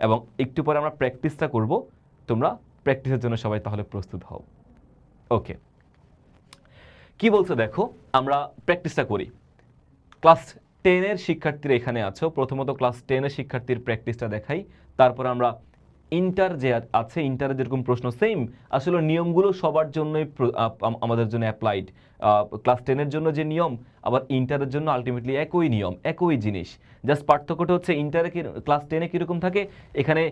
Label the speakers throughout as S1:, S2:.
S1: এবং একটু পরে আমরা প্র্যাকটিসটা করব। তোমরা প্র্যাকটিসের জন্য সবাই তাহলে প্রস্তুত হও। ওকে, কি বলছো দেখো, আমরা প্র্যাকটিসটা করি। ক্লাস 10-এর শিক্ষার্থীরা এখানে আছো, প্রথমত ক্লাস 10-এর শিক্ষার্থীর প্র্যাকটিসটা দেখাই, তারপর আমরা ইন্টার যে আছে, ইন্টারে যেরকম প্রশ্ন সেম, আসলে নিয়মগুলো সবার জন্যই আমাদের জন্য অ্যাপ্লাইড। ক্লাস 10-এর জন্য যে নিয়ম, আবার ইন্টারের জন্য আলটিমেটলি একই নিয়ম, একই জিনিস। জাস্ট পার্থক্যটা হচ্ছে ইন্টারে ক্লাস 10-এ কীরকম থাকে, এখানে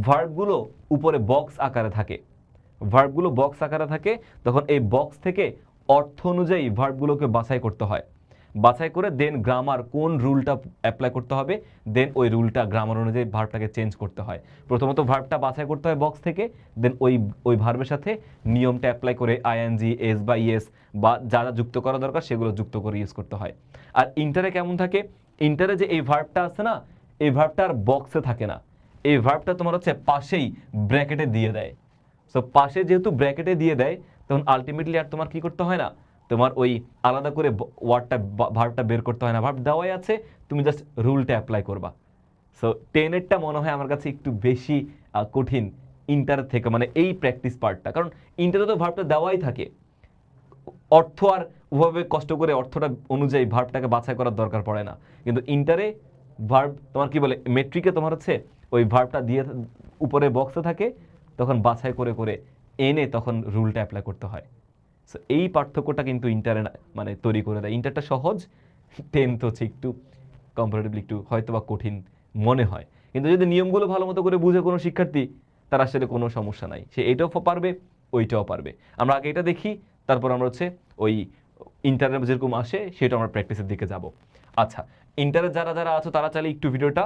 S1: ভার্বগুলো উপরে বক্স আকারে থাকে, ভার্বগুলো বক্স আকারে থাকে, তখন এই বক্স থেকে অর্থ অনুযায়ী ভার্বগুলোকে বাছাই করতে হয়, বাছাই করে দেন গ্রামার কোন রুলটা অ্যাপ্লাই করতে হবে, দেন ওই রুলটা গ্রামার অনুযায়ী ভার্বটাকে চেঞ্জ করতে হয়। প্রথমত ভার্বটা বাছাই করতে হয় বক্স থেকে, দেন ওই ভার্বের সাথে নিয়মটা অ্যাপ্লাই করে আইএনজি, এস বা ইএস বা যা যা যুক্ত করা দরকার সেগুলো যুক্ত করে ইউজ করতে হয়। আর ইন্টারে কেমন থাকে, ইন্টারে যে এই ভার্বটা আছে না, এই ভার্বটা আর বক্সে থাকে না, এই ভার্বটা তোমার হচ্ছে পাশেই ব্র্যাকেটে দিয়ে দেয়। সো পাশে যেহেতু ব্র্যাকেটে দিয়ে দেয়, তখন আলটিমেটলি আর তোমার কি করতে হয় না, তোমার ওই আলাদা করে ওয়ার্ডটা ভার্বটা বের করতে হয় না, ভার্ব দেওয়াই আছে, তুমি জাস্ট রুলটা অ্যাপ্লাই করবা। সো 10-এরটা মনে হয় আমার কাছে একটু বেশি কঠিন ইন্টারের থেকে, মানে এই প্র্যাকটিস পার্টটা, কারণ ইন্টারে তো ভার্বটা দেওয়াই থাকে, অর্থ আর ওভাবে কষ্ট করে অর্থটা অনুযায়ী ভার্বটাকে বাছাই করার দরকার পড়ে না। কিন্তু ইন্টারে ভার্ব তোমার কি বলে, মেট্রিকে তোমার হচ্ছে ওই ভার্বটা দিয়ে উপরে বক্সে থাকে, তখন বাছাই করে করে এনে তখন রুলটা অ্যাপ্লাই করতে হয়। সো এই পার্থক্যটা কিন্তু ইন্টারে মানে তৈরি করে দেয়। ইন্টারটা সহজ, 10 তো হচ্ছে একটু কম্পারেটিভলি একটু হয়তো বা কঠিন মনে হয়, কিন্তু যদি নিয়মগুলো ভালো মতো করে বুঝে কোনো শিক্ষার্থী, তার আসলে কোনো সমস্যা নাই, সে এইটাও পারবে ওইটাও পারবে। আমরা আগে এটা দেখি, তারপর আমরা হচ্ছে ওই ইন্টারে যেরকম আসে সেটা আমরা প্র্যাকটিসের দিকে যাব। আচ্ছা, ইন্টারে যারা যারা আছো তারা চাইলে একটু ভিডিওটা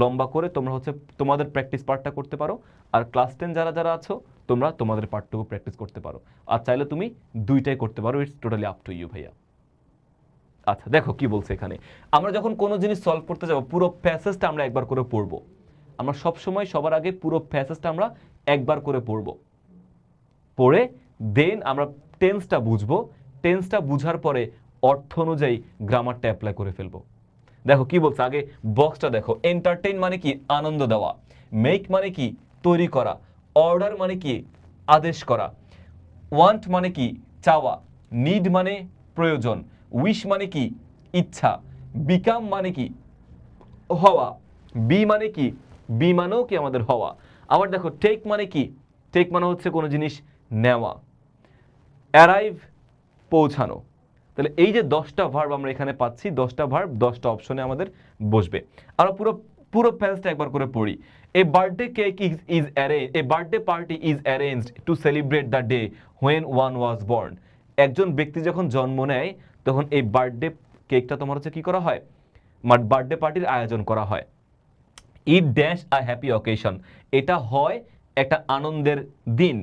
S1: লম্বা করে তোমরা হচ্ছে তোমাদের প্র্যাকটিস পার্টটা করতে পারো, আর ক্লাস 10 যারা যারা আছো তোমরা তোমাদের পার্টটুকু প্র্যাকটিস করতে পারো, আর চাইলে তুমি দুইটাই করতে পারো, it's totally up to you ভাইয়া। আচ্ছা দেখো কি বলছে এখানে, আমরা যখন কোনো জিনিস সলভ করতে যাব পুরো প্যাসেজটা আমরা একবার করে পড়বো। আমরা সবসময় সবার আগে পুরো প্যাসেজটা আমরা একবার করে পড়বো, পড়ে দেন আমরা টেন্সটা বুঝবো, টেন্সটা বুঝার পরে অর্থ অনুযায়ী গ্রামারটা অ্যাপ্লাই করে ফেলবো। দেখো কি বলছে, আগে বক্সটা দেখো। এন্টারটেইন মানে কি, আনন্দ দেওয়া। মেক মানে কি, তৈরি করা। অর্ডার মানে কি, আদেশ করা। ওয়ান্ট মানে কি, চাওয়া। নিড মানে প্রয়োজন। উইশ মানে কি, ইচ্ছা। বিকাম মানে কি, হওয়া। বি মানে কি, বি মানেও কি আমাদের হওয়া। আবার দেখো টেক মানে কি, টেক মানে হচ্ছে কোনো জিনিস নেওয়া। অ্যারাইভ, পৌঁছানো। তাহলে এই যে 10টা ভার্ব আমরা এখানে পাচ্ছি, 10টা ভার্ব 10টা অপশনে আমাদের বসবে। আমরা পুরো পুরো প্যাসেজটা একবার করে পড়ি। A birthday cake is arrange, a birthday party is arranged to celebrate the day when one was born. একজন ব্যক্তি যখন জন্ম নেয় তখন এই বার্থডে কেকটা তোমার হচ্ছে কি করা হয়, বার্থডে পার্টির আয়োজন করা হয়। It dash a happy occasion, এটা হয় একটা আনন্দের দিন।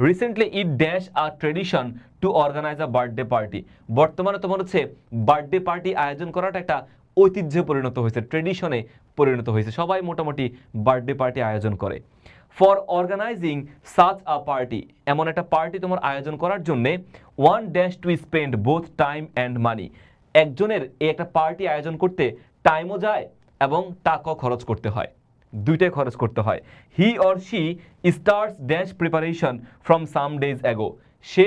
S1: Recently it dash a tradition to organise a birthday party, বর্তমানে তোমার হচ্ছে বার্থডে পার্টি আয়োজন করাটা একটা ঐতিহ্যে পরিণত হয়েছে, ট্রেডিশনে পরিণত হয়েছে, সবাই মোটামুটি বার্থডে পার্টি আয়োজন করে। For organising such a party, এমন একটা পার্টি তোমার আয়োজন করার জন্য one dash to spend both time and money, একজনের এই একটা পার্টি আয়োজন করতে টাইমও যায় এবং টাকাও খরচ করতে হয়, দুইটাই খরচ করতে হয়। He or she starts dash preparation from some days ago, সে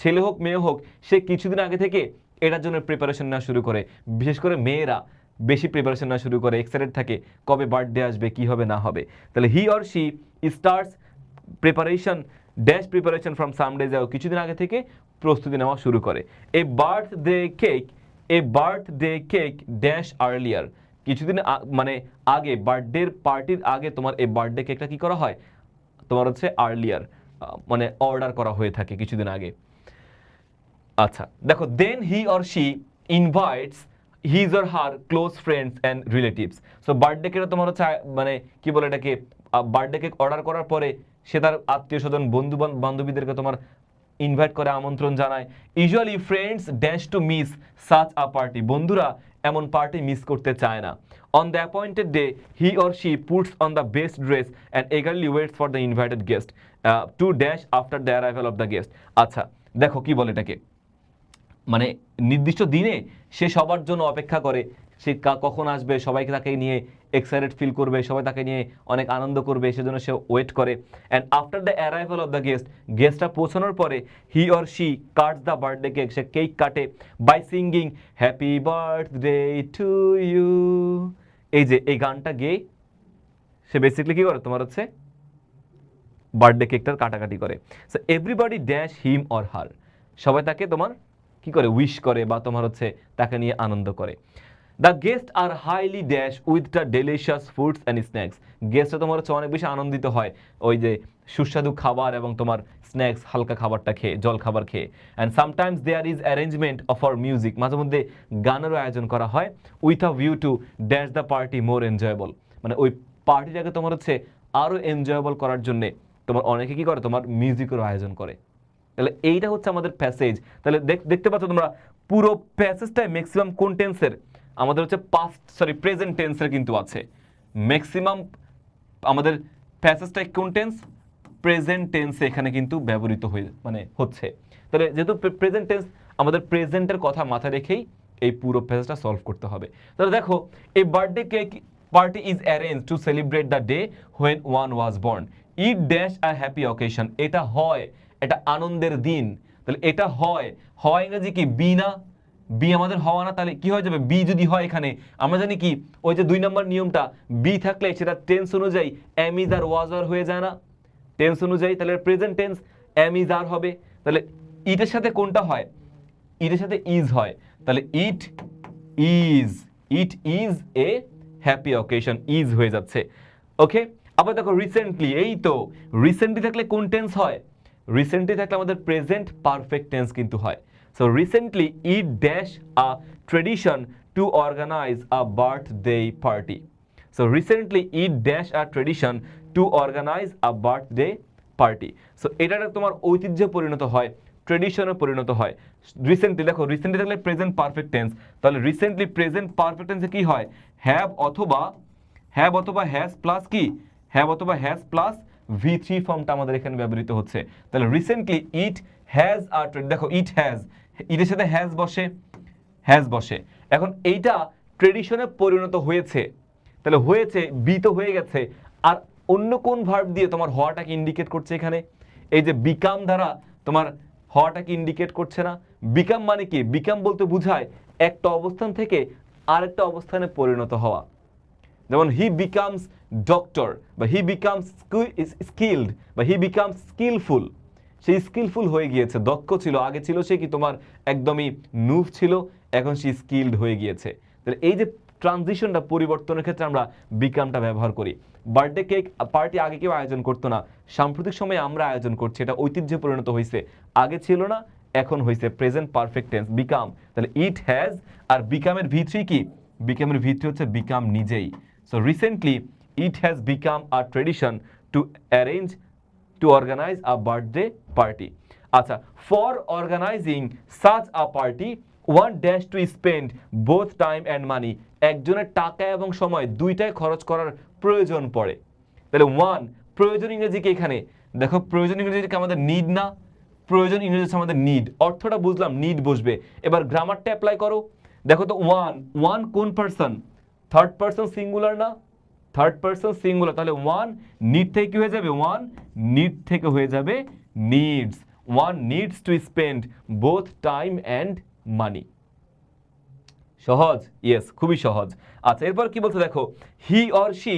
S1: ছেলে হোক মেয়ে হোক সে কিছুদিন আগে থেকে এটার জন্য প্রিপারেশন নেওয়া শুরু করে, বিশেষ করে মেয়েরা বেশি প্রিপারেশন নেওয়া শুরু করে, এক্সাইটেড থাকে কবে বার্থডে আসবে, কি হবে না হবে। তাহলে হি or she starts preparation dash preparation from some days ago, কিছুদিন আগে থেকে প্রস্তুতি নেওয়া শুরু করে। A birthday cake, a birthday cake dash earlier, কিছুদিন মানে আগে, বার্থডে পার্টির আগে তোমার এই বার্থডে কেকটা কি করা হয়, তোমার হচ্ছে আর্লিয়ার মানে অর্ডার করা হয়ে থাকে কিছুদিন আগে। আচ্ছা দেখো, then he or she invites his or her close friends and relatives. So birthday কেকটা তোমার হচ্ছে মানে কি বলে এটাকে, বার্থডে কেক অর্ডার করার পরে সে তার আত্মীয় স্বজন বন্ধু বান্ধবীদেরকে তোমার ইনভাইট করে, আমন্ত্রণ জানায়। Usually friends dash to miss such a party, বন্ধুরা এমন পার্টি মিস করতে চায় না। On the appointed day he or she puts on the best dress and eagerly waits for the invited guest to dash after the arrival of the guest. আচ্ছা দেখো কি বলে এটাকে, মানে নির্দিষ্ট দিনে সে সবার জন্য অপেক্ষা করে, সে কখন আসবে, সবাইকে তাকে নিয়ে এক্সাইটেড ফিল করবে, সবাই তাকে নিয়ে অনেক আনন্দ করবে, সেজন্য সে ওয়েট করে। And after the arrival of the গেস্টটা পৌঁছানোর পরে he or she cuts the birthday cake, সে কেক কাটে by singing happy birthday to you. এই যে এই গানটা গেয়ে সে বেসিক্যালি কি করে, তোমার হচ্ছে বার্থডে কেকটার কাটাকাটি করে। So everybody dash him or হার, সবাই তাকে তোমার কি করে উইশ করে বা তোমার হচ্ছে তাকে নিয়ে আনন্দ করে। The guest are highly dash with the delicious foods and snacks, গেস্টরা তোমার হচ্ছে অনেক বেশি আনন্দিত হয় ওই যে সুস্বাদু খাবার এবং তোমার স্ন্যাক্স হালকা খাবারটা খেয়ে, জল খাবার খেয়ে। And sometimes there is arrangement of আর মিউজিক, মাঝে মধ্যে গানেরও আয়োজন করা হয় with a view to dash the party more enjoyable, মানে ওই পার্টিটাকে তোমার হচ্ছে আরও এনজয়েবল করার জন্যে তোমার অনেকে কি করে, তোমার মিউজিকেরও আয়োজন করে। তাহলে এইটা হচ্ছে আমাদের প্যাসেজ। তাহলে দেখতে পাচ্ছ তোমরা পুরো প্যাসেজটাই ম্যাক্সিমাম কোন টেন্সের, আমাদের হচ্ছে প্রেজেন্ট টেন্সের কিন্তু আছে ম্যাক্সিমাম। আমাদের প্যাসেজটাই কোন টেন্স, প্রেজেন্ট টেন্সে এখানে কিন্তু ব্যবহৃত হচ্ছে। তাহলে যেহেতু প্রেজেন্ট টেন্স, আমাদের প্রেজেন্টের কথা মাথায় রেখেই এই পুরো প্যাসেজটা সলভ করতে হবে। তাহলে দেখো, এই birthday cake party is arrange to celebrate the day when one was born, it dash a happy occasion, এটা হয়, এটা আনন্দের দিন। তাহলে এটা হয়, হয় ইংরেজি কি বি না, বি আমাদের হওয়া না, তাহলে কি হয়ে যাবে, বি যদি হয় এখানে আমরা জানি কি ওই যে 2 নম্বর নিয়মটা, বি থাকলে সেটা টেন্স অনুযায়ী এম ইজ আর ওয়াজ আর হয়ে যায় না, টেন্স অনুযায়ী। তাহলে প্রেজেন্ট টেন্স এম ইজ আর হবে। তাহলে ইটের সাথে কোনটা হয়, ইটের সাথে ইজ হয়, তাহলে it is a happy occasion, is হয়ে যাচ্ছে। ওকে, আবার দেখো রিসেন্টলি, এই তো রিসেন্টলি থাকলে কোন টেন্স হয়, রিসেন্টলি থাকলে আমাদের প্রেজেন্ট পারফেক্ট টেন্স কিন্তু হয়। So recently it dash a tradition to organise a birthday party, so recently it dash a tradition to organise a birthday party. So এটা তোমার ঐতিহ্যে পরিণত হয়, ট্রেডিশনে পরিণত হয়। রিসেন্টলি দেখো, রিসেন্টলি থাকলে প্রেজেন্ট পারফেক্ট টেন্স, তাহলে রিসেন্টলি প্রেজেন্ট পারফেক্ট টেন্সে কি হয়, হ্যাভ অথবা হ্যাজ প্লাস কি, হ্যাভ অথবা হ্যাজ প্লাস V3 ফর্মটা আমাদের এখানে ব্যবহৃত হচ্ছে। তাহলে রিসেন্টলি ইট হ্যাজ আ, দেখো ইট হ্যাজ, ইটের সাথে হ্যাজ বসে। এখন এইটা ট্রেডিশনে পরিণত হয়েছে, তাহলে হয়েছে, বি তো হয়ে গেছে, আর অন্য কোন ভার্ব দিয়ে তোমার হওয়াটাকে ইন্ডিকেট করছে এখানে, এই যে বিকাম দ্বারা তোমার হওয়াটাকে ইন্ডিকেট করছে না। বিকাম মানে কি, বিকাম বলতে বোঝায় একটা অবস্থান থেকে আরেকটা অবস্থানে পরিণত হওয়া। যেমন হি বিকামস ডক্টর, বা হি বিকামস স্কিলড, বা হি বিকামস স্কিলফুল, সে স্কিলফুল হয়ে গিয়েছে, দক্ষ ছিল, আগে ছিল সে কি তোমার একদমই নুব ছিল, এখন সে স্কিলড হয়ে গিয়েছে। তাহলে এই যে ট্রানজিশনটা, পরিবর্তনের ক্ষেত্রে আমরা বিকামটা ব্যবহার করি। বার্থডে কেক পার্টি আগে কেউ আয়োজন করতো না, সাম্প্রতিক সময়ে আমরা আয়োজন করছি, এটা ঐতিহ্যে পরিণত হয়েছে, আগে ছিল না এখন হয়েছে, প্রেজেন্ট পারফেক্ট টেন্স বিকাম। তাহলে ইট হ্যাজ, আর বিকামের V3 কি, বিকামের V3 হচ্ছে বিকাম নিজেই। So recently it has become a tradition to organize a birthday party. আচ্ছা, for organising such a party one dash to spend both time and money, একজনের টাকা এবং সময় দুইটাই খরচ করার প্রয়োজন পড়ে। তাহলে ওয়ান, প্রয়োজন ইংরেজি কি এখানে, দেখো প্রয়োজন ইংরেজি কি আমাদের নিড না, প্রয়োজন ইংরেজি হচ্ছে আমাদের নিড, অর্থটা বুঝলাম, নিড বসবে। এবার গ্রামারটা অ্যাপ্লাই করো, দেখো তো ওয়ান কোন পারসন, থার্ড পারসন সিঙ্গুলার না, থার্ড পারসন সিঙ্গুলার, তাহলে ওয়ান নিড থেকে কি হয়ে যাবে, ওয়ান নিড থেকে হয়ে যাবে needs, one needs to spend both time and money. সহজ, ইয়েস, খুবই সহজ। আচ্ছা, এরপর কি বলছে দেখো, he or she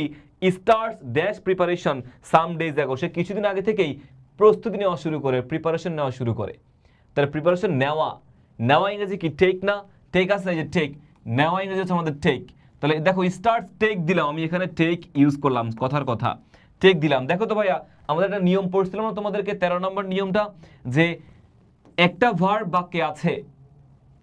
S1: starts dash preparation some days ago, সে কিছুদিন আগে থেকেই প্রস্তুতি নেওয়া শুরু করে, প্রিপারেশন নেওয়া শুরু করে। তাহলে প্রিপারেশন নেওয়া ইংরেজি কি, টেক না, টেক আছে এই যে টেক, নেওয়া ইংরেজি হচ্ছে আমাদের টেক। তাহলে দেখো স্টার্টস টেক দিলাম, আমি এখানে টেক ইউজ করলাম, কথার কথা টেক দিলাম। দেখো তো ভাইয়া, আমাদের একটা নিয়ম পড়ছিলাম না তোমাদেরকে, 13 নম্বর নিয়মটা, যে একটা ভার্ব বাক্যে আছে,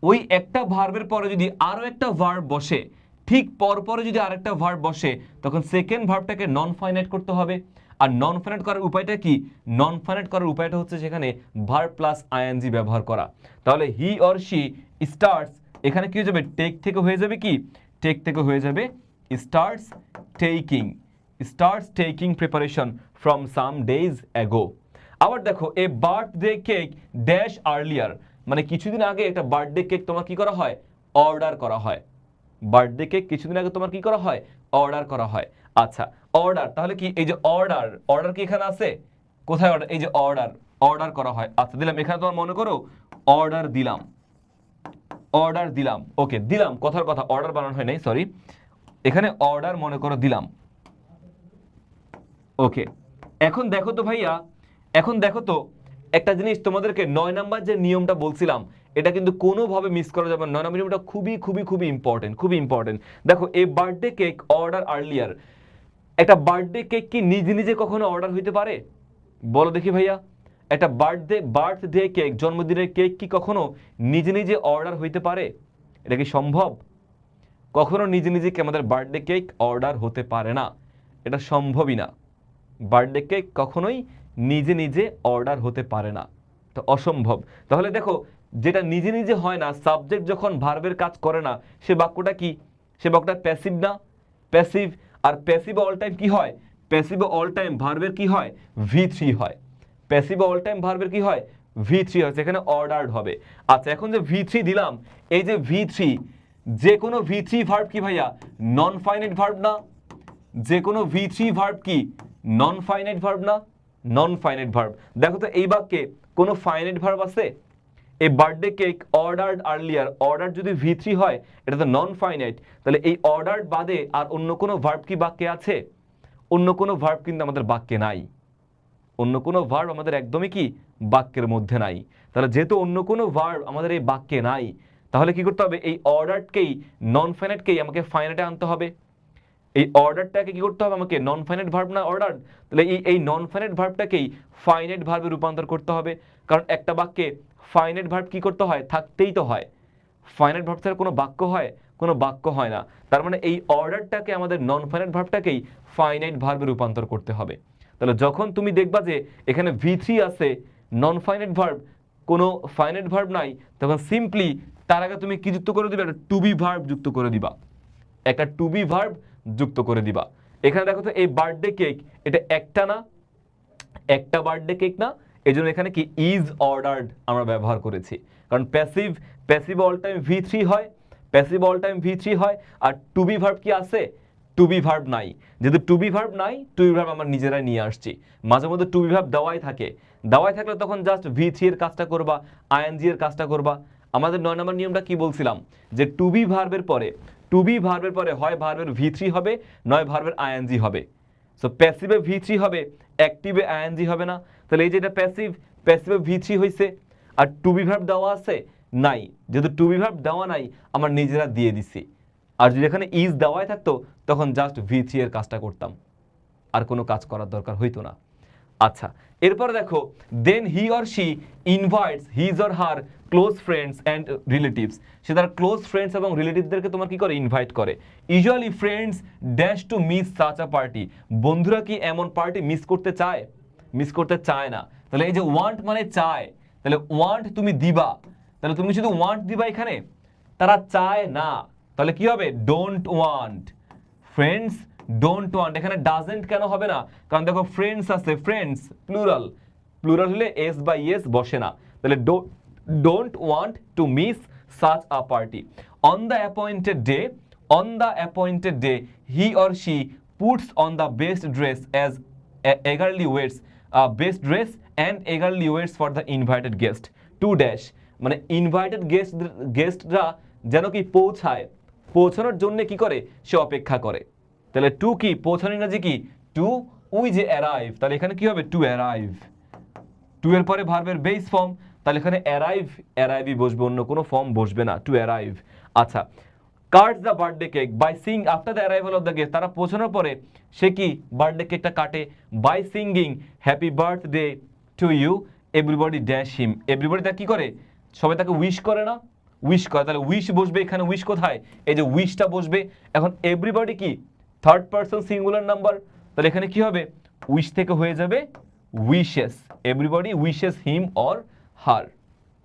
S1: ওই একটা ভার্বের পরে যদি আরো একটা ভার্ব বসে, ঠিক পরপরে যদি আরেকটা ভার্ব বসে, তখন সেকেন্ড ভার্বটাকে নন ফাইনাইট করতে হবে। আর নন ফাইনাইট করার উপায়টা কি, নন ফাইনাইট করার উপায়টা হচ্ছে সেখানে ভার্ব প্লাস আইএনজি ব্যবহার করা। তাহলে হি অর শি স্টার্টস, এখানে কি হয়ে যাবে, টেক থেকে হয়ে যাবে কি, টেক থেকে হয়ে যাবে starts taking preparation from some days ago. আবার দেখো, a birthday cake dash earlier, মানে কিছুদিন আগে একটা বার্থডে কেক তোমার কি করা হয়, অর্ডার করা হয়। বার্থডে কেক কিছুদিন আগে তোমার কি করা হয়, অর্ডার করা হয়। আচ্ছা অর্ডার, তাহলে কি এই যে অর্ডার, অর্ডার কি এখানে আছে, কোথায় অর্ডার, এই যে অর্ডার, অর্ডার করা হয়। আচ্ছা দিলাম, এখানে তোমার মনে করো অর্ডার দিলাম, অর্ডার দিলাম, ওকে দিলাম, কথার কথা অর্ডার বানানো হয় নাই, সরি, এখানে অর্ডার মনে করো দিলাম, ওকে। এখন দেখো তো ভাইয়া, এখন দেখো তো একটা জিনিস তোমাদেরকে 9 নাম্বার যে নিয়মটা বলছিলাম এটা কিন্তু কোনোভাবে মিস করা যাবে না। 9 নাম্বার নিয়মটা খুবই খুবই খুবই ইম্পর্টেন্ট, খুবই ইম্পর্টেন্ট। দেখো এই বার্থডে কেক অর্ডার আর্লিয়ার, একটা বার্থডে কেক কি নিজে নিজে কখনো অর্ডার হইতে পারে, বলো দেখি ভাইয়া? একটা বার্থডে কেক, জন্মদিনের কেক কি কখনো নিজে নিজে অর্ডার হইতে পারে? এটা কি সম্ভব? কখনো নিজে নিজে কি আমাদের বার্থডে কেক অর্ডার হতে পারে না, এটা সম্ভবই না। বার্থডে কেক কখনোই নিজে নিজে অর্ডার হতে পারে না, তো অসম্ভব। তাহলে দেখো যেটা নিজে নিজে হয় না, সাবজেক্ট যখন ভার্বের কাজ করে না, সে বাক্যটা কি, সে বাক্যটা প্যাসিভ না, প্যাসিভ। আর প্যাসিভ অল টাইম কি হয়, প্যাসিভ অল টাইম ভার্বের কি হয়, V3 হয়। প্যাসিভ অল টাইম ভার্বের কি হয়, V3 হয়, সেখানে অর্ডার্ড হবে। আচ্ছা এখন যে V3 দিলাম, এই যে V3, যে কোনো V3 ভার্ব কি ভাইয়া, নন ফাইনাইট ভার্ব না? যে কোনো V3 ভার্ব কি নন ফাইনাইট ভার্ব না? Non finite verb. দেখো তো এই বাক্যে কোনো ফাইনাইট ভার্ব আছে? এই birthday cake ordered earlier, order যদি V3 হয় এটা তো নন ফাইনাইট, তাহলে এই অর্ডার্ড বাদে আর অন্য কোনো ভার্ব কি বাক্যে আছে? অন্য কোনো ভার্ব কিন্তু আমাদের বাক্যে নাই, অন্য কোনো ভার্ব আমাদের একদমই কি বাক্যের মধ্যে নাই। তাহলে যেহেতু অন্য কোনো ভার্ব আমাদের এই বাক্যে নাই, তাহলে কি করতে হবে, এই অর্ডারকেই, নন ফাইনাইটকেই আমাকে ফাইনাইটে আনতে হবে। এই অর্ডারটাকে কি করতে হবে আমাকে, নন ফাইনাইট ভার্ব না অর্ডার, তাহলে এই নন ফাইনাইট ভার্বটাকেই ফাইনাইট ভার্বে রূপান্তর করতে হবে। কারণ একটা বাক্যে ফাইনাইট ভার্ব কি করতে হয়, থাকতেই তো হয়। ফাইনাইট ভার্ব ছাড়া কোনো বাক্য হয়, কোনো বাক্য হয় না। তার মানে এই অর্ডারটাকে আমাদের নন ফাইনাইট ভার্বটাকেই ফাইনাইট ভার্বে রূপান্তর করতে হবে। তাহলে যখন তুমি দেখবা যে এখানে V3 আছে, নন ফাইনাইট ভার্ব, কোনো ফাইনাইট ভার্ব নাই, তখন সিম্পলি তার আগে তুমি কি যুক্ত করে দিবা, একটা টু বি ভার্ব যুক্ত করে দিবা, একটা টু বি ভার্ব যুক্ত করে দিবা। এখানে দেখো তো এই বার্থডে কেক, এটা একটা না, একটা বার্থডে কেক না, এই জন্য এখানে কি ইজ অর্ডার্ড আমরা ব্যবহার করেছি। কারণ passive, passive all time V3 হয়, প্যাসিভ অল টাইম V3 হয়। আর টু বি ভার্ব কি আছে, টু বি ভার্ব নাই। যেহেতু টু বি ভার্ব নাই, টু বি ভার্ব আমরা নিজেরাই নিয়ে আসছি। মাঝে মধ্যে টু বি ভার্ব দেওয়াই থাকে, দেওয়াই থাকলে তখন জাস্ট V3 এর কাজটা করবা, ING এর কাজটা করবা। আমাদের 9 নম্বর নিয়মটা কি বলছিলাম, যে টু বি ভার্বের পরে, টু বি ভার্বের পরে হয় ভার্বের V3 হবে, নয় ভার্বের ING হবে। সো প্যাসিভে V3 হবে, অ্যাক্টিভে ING হবে না। তাহলে এই যে এটা প্যাসিভ, প্যাসিভে V3 হইছে, আর টু বি ভার্ব দেওয়া আছে নাই, যেহেতু টু বি ভার্ব দেওয়া নাই আমরা নিজেরা দিয়ে দিছি। আর যদি এখানে ইজ দেওয়াই থাকতো তখন জাস্ট V3 এর কাজটা করতাম, আর কোনো কাজ করার দরকার হইতো না। আচ্ছা এরপর দেখো, then he or she invites his or her close friends and relatives, সে তার ক্লোজ ফ্রেন্ডস এবং রিলেটিভদেরকে তোমার কি করে, ইনভাইট করে। Usually friends dash to miss such a party, বন্ধুরা কি এমন পার্টি মিস করতে চায়, মিস করতে চায় না। তাহলে এই যে ওয়ান্ট মানে চায়, তাহলে ওয়ান্ট তুমি দিবা, তাহলে তুমি শুধু ওয়ান্ট দিবা এখানে, তারা চায় না, তাহলে কি হবে, don't want. Friends don't want, এখানে ডাজেন্ট কেন হবে না, কারণ দেখো ফ্রেন্ডস আছে, ফ্রেন্ডস প্লুরাল, প্লুরাল হলে এস বাই এস বসে না। তাহলে don't want to miss such a party. On the appointed day, on the appointed day he or she puts on the best dress as eagerly waits, best dress and eagerly waits for the invited guest to dash, মানে invited গেস্টরা যেন কি পৌঁছায়, পৌঁছানোর জন্য কি করে, সে অপেক্ষা করে। তাহলে টু কি, পৌঁছানো ইংরেজি কি, টু। উই যে অ্যারাইভ, তাহলে এখানে কি হবে, টু অ্যারাইভ। টু এর পরে ভার্বের বেস ফর্ম, তাহলে এখানে অ্যারাইভ, অ্যারাইভই বসবে, অন্য কোনো ফর্ম বসবে না, টু অ্যারাইভ। আচ্ছা cut the birthday cake by sing after the arrival of the guest, তারা পৌঁছানোর পরে সে কি বার্থডে কেকটা কাটে, by singing happy birthday to you everybody dash him, everybody তা কি করে, সবাই তাকে উইশ করে না, উইশ করে। তাহলে উইশ বসবে এখানে, উইশ কোথায়, এই যে উইশটা বসবে। এখন এভরিবডি কি থার্ড পারসন সিঙ্গুলার নাম্বার, তাহলে এখানে কি হবে, উইশ থেকে হয়ে যাবে wishes, everybody wishes him or her,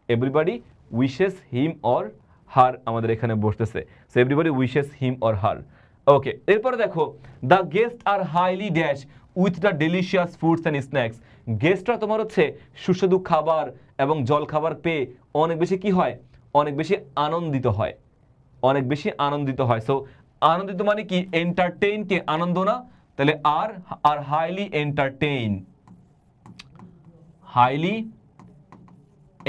S1: everybody wishes him or her আমাদের এখানে বসতেছে। So everybody wishes him or her. Okay এরপরে দেখো, the guest are highly dash with the delicious foods and snacks, গেস্টরা তোমার হচ্ছে সুস্বাদু খাবার এবং জল খাবার পেয়ে অনেক বেশি কি হয়, অনেক বেশি আনন্দিত হয়। অনেক বেশি আনন্দিত হয়। সো আনন্দিত মানে কি, এন্টারটেইন কে আনন্দ না, তাহলে আর are highly entertain, highly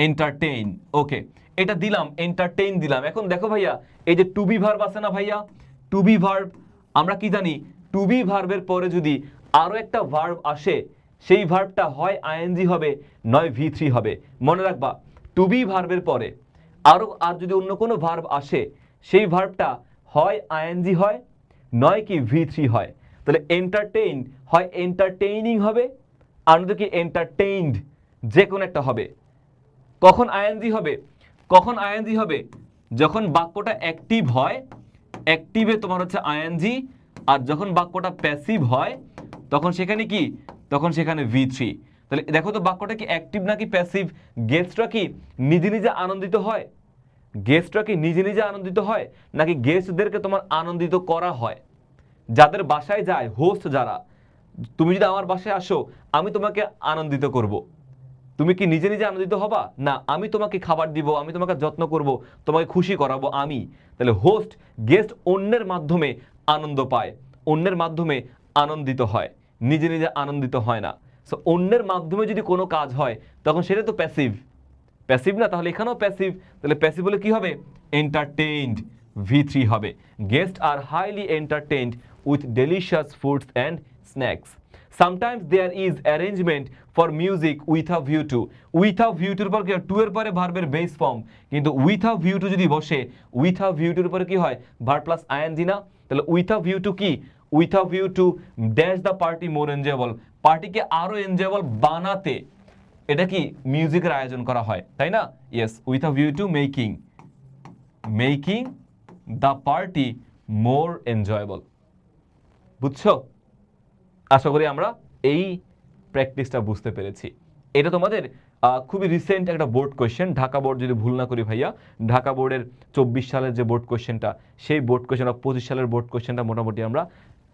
S1: entertain. Okay, এটা দিলাম, এন্টারটেইন দিলাম। এখন দেখো ভাইয়া, এই যে টু বি ভার্ব আছে না ভাইয়া, টু বি ভার্ব, আমরা কি জানি টু বি ভার্বের পরে যদি আরো একটা ভার্ব আসে, সেই ভার্বটা হয় আইএনজি হবে, নয় V3 হবে। মনে রাখবা, টু বি ভার্বের পরে আর যদি অন্য কোনো ভার্ব আসে, সেই ভার্বটা হয় আইএনজি হয়, নয় কি V3 হয়। তাহলে এন্টারটেইন হয় এন্টারটেইনিং হবে, আর নয়তো কি এন্টারটেইনড, যে কোনো একটা হবে। কখন আইএনজি হবে, কখন আইএনজি হবে, যখন বাক্যটা অ্যাক্টিভ হয়, অ্যাক্টিভে তোমার হচ্ছে আইএনজি, আর যখন বাক্যটা প্যাসিভ হয় তখন সেখানে কি, তখন সেখানে V3। তাহলে দেখো তো বাক্যটা কি অ্যাক্টিভ নাকি প্যাসিভ, গেস্টরা কি নিজে নিজে আনন্দিত হয়, গেস্টরা কি নিজে নিজে আনন্দিত হয়, নাকি গেস্টদেরকে তোমার আনন্দিত করা হয়। যাদের বাসায় যায়, হোস্ট যারা, তুমি যদি আমার বাসায় আসো, আমি তোমাকে আনন্দিত করব, তুমি কি নিজে নিজে আনন্দিত হবা না, আমি তোমাকে খাবার দিব, আমি তোমাকে যত্ন করব, তোমাকে খুশি করাবো আমি। তাহলে হোস্ট, গেস্ট অন্যের মাধ্যমে আনন্দ পায়, অন্যের মাধ্যমে আনন্দিত হয়, নিজে নিজে আনন্দিত হয় না। সো অন্যের মাধ্যমে যদি কোনো কাজ হয় তখন সেটা তো প্যাসিভ, প্যাসিভ না, তাহলে এখানেও প্যাসিভ। তাহলে প্যাসিভ হলে কি হবে, এন্টারটেইনড, V3 হবে। Guest are highly entertained with delicious foods and snacks. Sometimes there is arrangement for music with a view to, with a view to এর পর কি হয়, টু এর পরে ভার্বের বেস ফর্ম, কিন্তু with a view to যদি বসে, with a view to এর পরে কি হয়, ভার্ব প্লাস আইএনজি না। তাহলে with a view to কি, with a view to dash the party more enjoyable, পার্টিকে আরো এনজয়েবল বানাতে এটা কি মিউজিকের আয়োজন করা হয়, তাই না? Yes, with a view two making, making the party more enjoyable. বুঝছো? আশা করি আমরা এই প্র্যাকটিসটা বুঝতে পেরেছি। এটা তোমাদের খুবই রিসেন্ট একটা বোর্ড কোয়েশ্চেন, ঢাকা বোর্ড যদি ভুল না করি ভাইয়া, ঢাকা বোর্ডের 24 সালের যে বোর্ড কোয়েশ্চেনটা, সেই বোর্ড কোয়েশ্চেন 25 সালের বোর্ড কোয়েশ্চেনটা মোটামুটি আমরা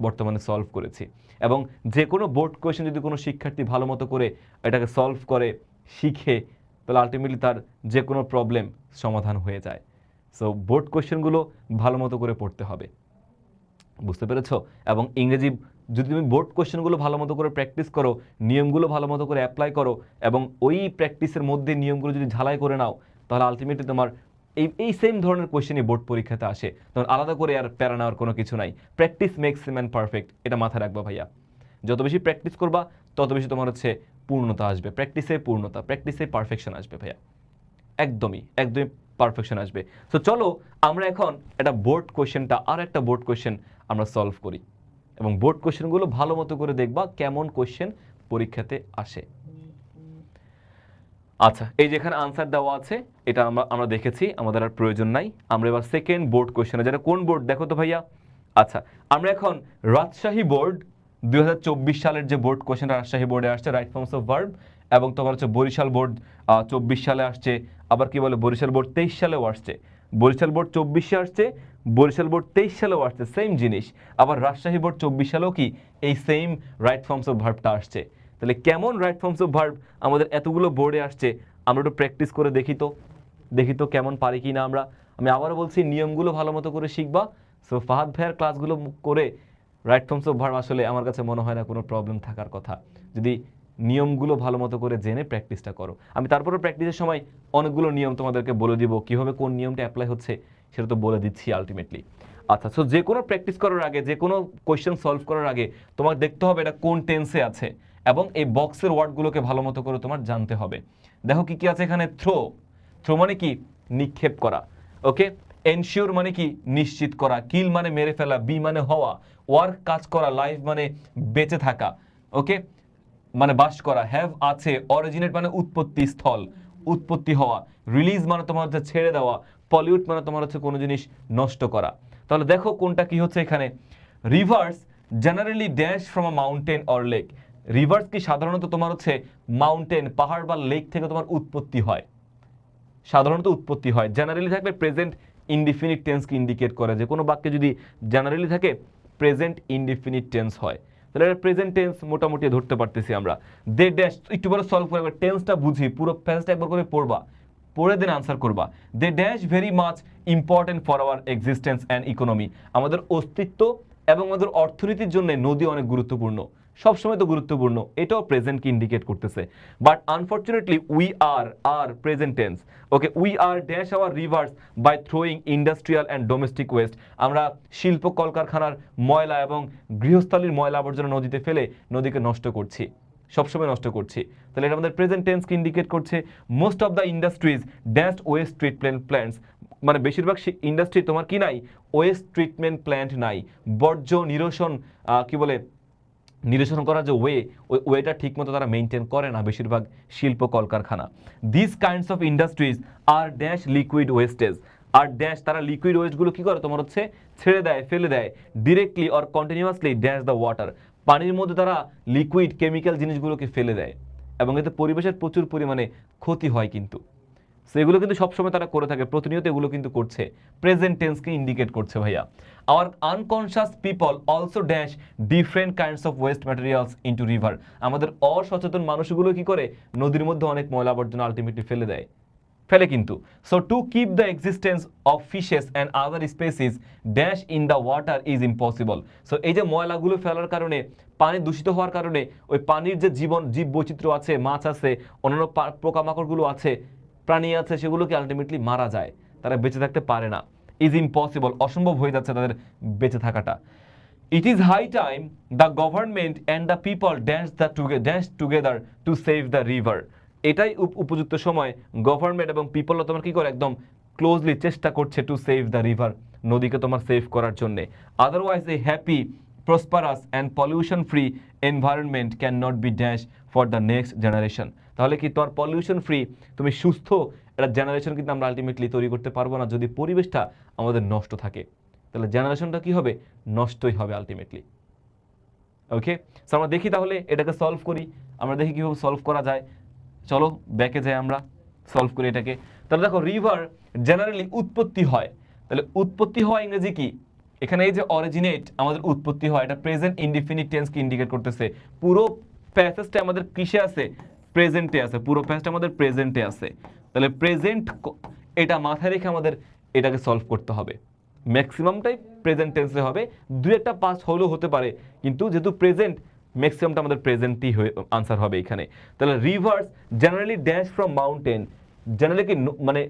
S1: বর্তমানে সলভ করেছি। এবং যে কোনো বোর্ড কোয়েশ্চেন যদি কোনো শিক্ষার্থী ভালো মতো করে এটাকে সলভ করে শিখে, তাহলে আলটিমেটলি তার যে কোনো প্রবলেম সমাধান হয়ে যায়। সো বোর্ড কোয়েশ্চেনগুলো ভালো মতো করে পড়তে হবে, বুঝতে পেরেছো? এবং ইংরেজি যদি তুমি বোর্ড কোশ্চেনগুলো ভালো মতো করে প্র্যাকটিস করো, নিয়মগুলো ভালো মতো করে অ্যাপ্লাই করো, এবং ওই প্র্যাকটিসের মধ্যে নিয়মগুলো যদি ঝালাই করে নাও, তাহলে আলটিমেটলি তোমার এই সেম ধরনের কোশ্চেনই বোর্ড পরীক্ষাতে আসে। তখন আলাদা করে আর প্যারা নেওয়ার কোনো কিছু নাই। প্র্যাকটিস মেক্স ম্যান পারফেক্ট, এটা মাথায় রাখবা ভাইয়া। যত বেশি প্র্যাকটিস করবা তত বেশি তোমার হচ্ছে পূর্ণতা আসবে, প্র্যাকটিসে পূর্ণতা, প্র্যাকটিসে পারফেকশন আসবে ভাইয়া, একদমই একদমই পারফেকশন আসবে। সো চলো আমরা এখন একটা বোর্ড কোশ্চেনটা, আর একটা বোর্ড কোশ্চেন আমরা সলভ করি, এবং বোর্ড কোশ্চেনগুলো ভালো মতো করে দেখবা কেমন কোশ্চেন পরীক্ষাতে আসে। আচ্ছা, এই যেখানে আনসার দেওয়া আছে এটা আমরা দেখেছি, আমাদের আর প্রয়োজন নাই। আমরা এবার সেকেন্ড বোর্ড কোশ্চেনে, যেটা কোন বোর্ড দেখো তো ভাইয়া। আচ্ছা, আমরা এখন রাজশাহী বোর্ড 2024 সালের যে বোর্ড কোশ্চেনটা রাজশাহী বোর্ডে আসছে, রাইট ফর্মস অফ ভার্ব, এবং তোমার হচ্ছে বরিশাল বোর্ড 24 সালে আসছে, আবার কি বলে বরিশাল বোর্ড 23 সালেও আসছে, বরিশাল বোর্ড 24-এ আসছে, বরিশাল বোর্ড 23 সালেও আসছে, সেম জিনিস। আবার রাজশাহী বোর্ড 24 সালেও কি এই সেম রাইট ফর্মস অফ ভার্বটা আসছে। তাহলে কেমন রাইট ফর্মস অফ ভার্ব আমাদের এতগুলো বোর্ডে আসছে, আমরা একটু প্র্যাকটিস করে দেখি তো কেমন পারি কি না আমরা। আমি আবারও বলছি, নিয়মগুলো ভালো মতো করে শিখবা। সো ফাহাদ ভাইয়ার ক্লাসগুলো করে রাইট ফর্মস অফ ভার্ব আসলে আমার কাছে মনে হয় না কোনো প্রবলেম থাকার কথা, যদি নিয়মগুলো ভালো মতো করে জেনে প্র্যাকটিসটা করো। আমি তারপরে প্র্যাকটিসের সময় অনেকগুলো নিয়ম তোমাদেরকে বলে দিব, কীভাবে কোন নিয়মটা অ্যাপ্লাই হচ্ছে সেটা তো বলে দিচ্ছি আলটিমেটলি। আচ্ছা, সো যে কোনো প্র্যাকটিস করার আগে, যে কোনো কোয়েশ্চেন সলভ করার আগে তোমার দেখতে হবে এটা কোন টেন্সে আছে, এবং এই বক্সের ওয়ার্ডগুলোকে ভালো মতো করে তোমার জানতে হবে। দেখো কি কি আছে এখানে। থ্রো মানে কি, নিক্ষেপ করা। ওকে, এনশিওর মানে কি, নিশ্চিত করা। কিল মানে মেরে ফেলা। বি মানে হওয়া। ওয়ার্ক কাজ করা। লাইফ মানে বেঁচে থাকা। ওকে, মানে বাস করা। হ্যাভ আছে। অরিজিনেট মানে উৎপত্তি স্থল, উৎপত্তি হওয়া। রিলিজ মানে তোমার হচ্ছে ছেড়ে দেওয়া। পলিউট মানে তোমার হচ্ছে কোনো জিনিস নষ্ট করা। তাহলে দেখো কোনটা কি হচ্ছে এখানে। Rivers generally dash from a mountain or lake. Rivers কি সাধারণত তোমার হচ্ছে মাউন্টেন, পাহাড় বা লেক থেকে তোমার উৎপত্তি হয়, সাধারণত উৎপত্তি হয়। জেনারেলি থাকলে প্রেজেন্ট ইনডিফিনিট টেন্সকে ইন্ডিকেট করে, যে কোনো বাক্যে যদি জেনারেলি থাকে প্রেজেন্ট ইনডিফিনিট টেন্স হয়। তাহলে এটা প্রেজেন্ট টেন্স মোটামুটি ধরতে পারতেছি আমরা। দে ড্যাশ, একটু বড় সলভ করে টেন্সটা বুঝি, পুরো প্যাসেজটা একবার করে পড়বা, পড়ে দেন আনসার করবা। They dash very much important for our existence and economy, আমাদের অস্তিত্ব এবং আমাদের অর্থনীতির জন্য নদী অনেক গুরুত্বপূর্ণ, সবসময় তো গুরুত্বপূর্ণ, এটাও প্রেজেন্টকে ইন্ডিকেট করতেছে। But unfortunately we are present tense, okay, we are dash our rivers by throwing industrial and domestic waste, আমরা শিল্প কলকারখানার ময়লা এবং গৃহস্থালির ময়লা আবর্জনা নদীতে ফেলে নদীকে নষ্ট করছি, সবসময় নষ্ট করছি। তাহলে এটা আমাদের প্রেজেন্ট টেন্সকে ইন্ডিকেট করছে। Most of the industries dash West treatment plants, মানে বেশিরভাগ ইন্ডাস্ট্রি তোমার কি নাই, ওয়েস্ট ট্রিটমেন্ট প্ল্যান্ট নাই, বর্জ্য নিরসন কি বলে নিরসন করার যে ওই ওয়েটা ঠিকমতো তারা মেনটেন করে না বেশিরভাগ শিল্প কলকারখানা। This kinds of industries are dash liquid wastage, are dash তারা লিকুইড ওয়েস্টগুলো কি করে তোমার হচ্ছে ছেড়ে দেয়, ফেলে দেয়, directly or continuously dash the water, পানির মধ্যে তারা লিকুইড কেমিক্যাল জিনিসগুলোকে ফেলে দেয় এবং এতে পরিবেশের প্রচুর পরিমাণে ক্ষতি হয় কিন্তু। সেগুলো কিন্তু সবসময় তারা করে থাকে, প্রতিনিয়ত এগুলো কিন্তু করছে, প্রেজেন্ট টেন্সকে ইন্ডিকেট করছে ভাইয়া। Our unconscious people also dash different kinds of waste materials into river, আমাদের অসচেতন মানুষগুলো কি করে নদীর মধ্যে অনেক ময়লা আবর্জনা আলটিমেটলি ফেলে কিন্তু। So to keep the existence of fishes and other species dash in the water is impossible, so এই যে ময়লাগুলো ফেলার কারণে, পানি দূষিত হওয়ার কারণে ওই পানির যে জীব বৈচিত্র্য আছে, মাছ আছে, অন্যান্য পোকামাকড়গুলো আছে, প্রাণী আছে, সেগুলোকে আলটিমেটলি মারা যায়, তারা বেঁচে থাকতে পারে না, ইজ ইম্পসিবল, অসম্ভব হয়ে যাচ্ছে তাদের বেঁচে থাকাটা। It is high time the government and the people dash together to save the river, এটাই উপযুক্ত সময়, গভর্নমেন্ট এবং পিপলও তোমার কি করে একদম ক্লোজলি চেষ্টা করছে টু সেভ দ্য রিভার, নদীকে তোমার সেভ করার জন্যে। Otherwise a happy prosperous and pollution free environment can not be dash for the next generation, তাহলে কি তোমার পলিউশন ফ্রি, তুমি সুস্থ একটা জেনারেশন কিন্তু আমরা আলটিমেটলি তৈরি করতে পারবো না যদি পরিবেশটা আমাদের নষ্ট থাকে, তাহলে জেনারেশনটা কি হবে, নষ্টই হবে আলটিমেটলি। ওকে, সো আমরা দেখি তাহলে এটাকে সলভ করি, আমরা দেখি কীভাবে সলভ করা যায়, চলো ব্যাকে যাই আমরা সলভ করি এটাকে। তাহলে দেখো রিভার জেনারেলি উৎপত্তি হয়, তাহলে উৎপত্তি হওয়া ইংরেজি কি, এখানে এই যে অরিজিনেট আমাদের উৎপত্তি হয়, এটা প্রেজেন্ট ইনডিফিনিট টেন্সকে ইন্ডিকেট করতেছে। পুরো প্যাসেজটা আমাদের কিসে আছে, প্রেজেন্টে আছে, পুরো প্যাসেজটা আমাদের প্রেজেন্টে আছে, তাহলে প্রেজেন্ট এটা মাথায় রেখে আমাদের এটাকে সলভ করতে হবে, ম্যাক্সিমামটাই প্রেজেন্ট টেন্সে হবে, দুই একটা পাস হলেও হতে পারে, কিন্তু যেহেতু প্রেজেন্ট ম্যাক্সিমামটা আমাদের প্রেজেন্টই হয়ে আনসার হবে এখানে। তাহলে rivers generally dash from mountain, generally কি মানে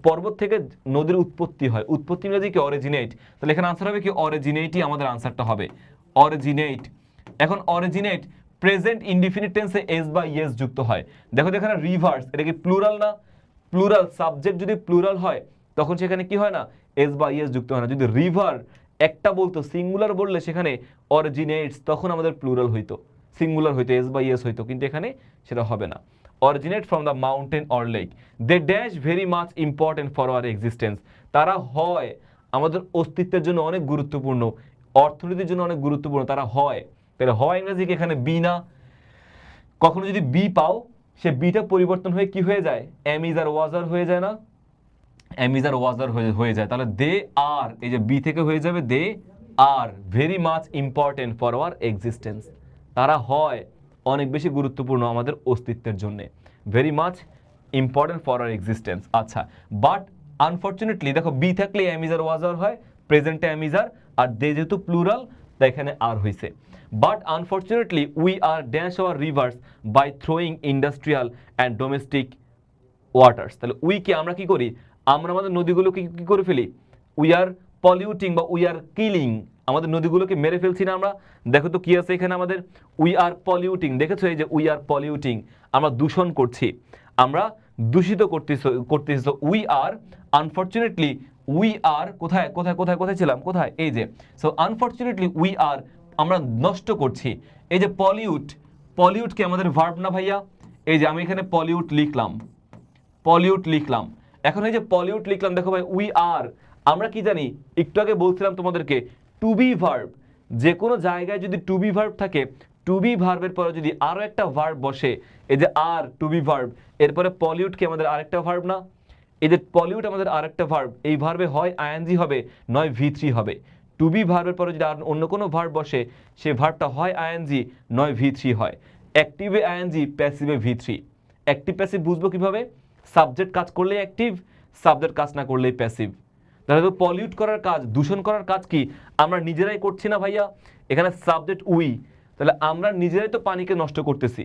S1: পর্বত থেকে নদীর উৎপত্তি হয়, উৎপত্তি ইংরেজি কি অরিজিনেট, তাহলে এখানে আনসার হবে কি অরিজিনেটই আমাদের আনসারটা হবে, অরিজিনেট। এখন অরিজিনেট প্রেজেন্ট ইনডিফিনিট টেন্সে এস বা ইয়েস যুক্ত হয়, দেখো এখানে রিভার্স, এটা কি প্লুরাল না, প্লুরাল সাবজেক্ট যদি প্লুরাল হয় তখন সেখানে কি হয় না, এস বা ইয়েস যুক্ত হয় না, যদি রিভার একটা বলতো সিঙ্গুলার বললে সেখানে অরিজিনেটস তখন আমাদের প্লুরাল হইতো, সিঙ্গুলার হইতো, এস বা ইয়েস হইতো, কিন্তু এখানে সেটা হবে না। Originate from the mountain or lake, they dash very much important for our existence, তারা হয় আমাদের অস্তিত্বের জন্য অনেক গুরুত্বপূর্ণ, অর্থনীতির জন্য অনেক গুরুত্বপূর্ণ, তারা হয়, তাহলে হয় ইংরেজি কি এখানে বি না, কখনো যদি বি পাও সে বিটা পরিবর্তন হয়ে কি হয়ে যায়, এম ইজ আর ওয়াজ আর হয়ে যায় না, এম ইজ আর ওয়াজ আর হয়ে যায়, তাহলে দে আর এই যে বি থেকে হয়ে যাবে they are very much important for our existence, তারা হয় অনেক বেশি গুরুত্বপূর্ণ আমাদের অস্তিত্বের জন্য, very much important for our existence. আচ্ছা, বাট আনফর্চুনেটলি দেখো বি থাকলে এম ইজ আর ওয়াজ আর হয়, প্রেজেন্টে এম ইজ আর দে যেহেতু প্লুরাল তাই এখানে আর হয়েছে। But unfortunately we are dash our rivers by throwing industrial and domestic waters, তাহলে উইকে আমরা কি করি, আমরা আমাদের নদীগুলোকে কি করে ফেলি, উই আর পলিউটিং বা উই আর কিলিং, আমাদের নদীগুলোকে মেরে ফেলছি না আমরা, দেখো তো কি আছে এখানে আমাদের, উই আর পলিউটিং, দেখেছো এই যে উই আর পলিউটিং, আমরা দূষণ করছি, আমরা দূষিত করতেছি, উই আর আনফর্চুনেটলি উই আর কোথায় কোথায় কোথায় কোথায় ছিলাম, কোথায় এই যে, সো আনফর্চুনেটলি উই আর আমরা নষ্ট করছি, এই যে পলিউটকে আমাদের ভার্ব না ভাইয়া, এই যে আমি এখানে পলিউট লিখলাম, এখন এই যে পলিউট লিখলাম, দেখো ভাই উই আর আমরা কি জানি, একটু আগে বলছিলাম তোমাদেরকে টু বি ভার্ব, যে কোনো জায়গায় যদি টু বি ভার্ব থাকে, টু বি ভার্বের পরে যদি আরো একটা ভার্ব বসে, এই যে আর টু বি ভার্ব, এরপরে পলিউট কি আমাদের আরেকটা ভার্ব না, এই যে পলিউট আমাদের আরেকটা ভার্ব, এই ভার্বে হয় আইএনজি হবে নয় ভি3 হবে, টু বি ভার্বের পরে যদি আর অন্য কোনো ভার্ব বসে সেই ভার্বটা হয় আইএনজি নয় ভি3 হয়, অ্যাক্টিভে আইএনজি, প্যাসিভে ভি3, অ্যাক্টিভ প্যাসিভ বুঝবো কিভাবে, সাবজেক্ট কাজ করলে অ্যাক্টিভ, সাবজেক্ট কাজ না করলেই প্যাসিভ। তাহলে তো পলিউট করার কাজ, দূষণ করার কাজ কি আমরা নিজেরাই করছি না ভাইয়া? এখানে সাবজেক্ট উই, তাহলে আমরা নিজেরাই তো পানিকে নষ্ট করতেছি।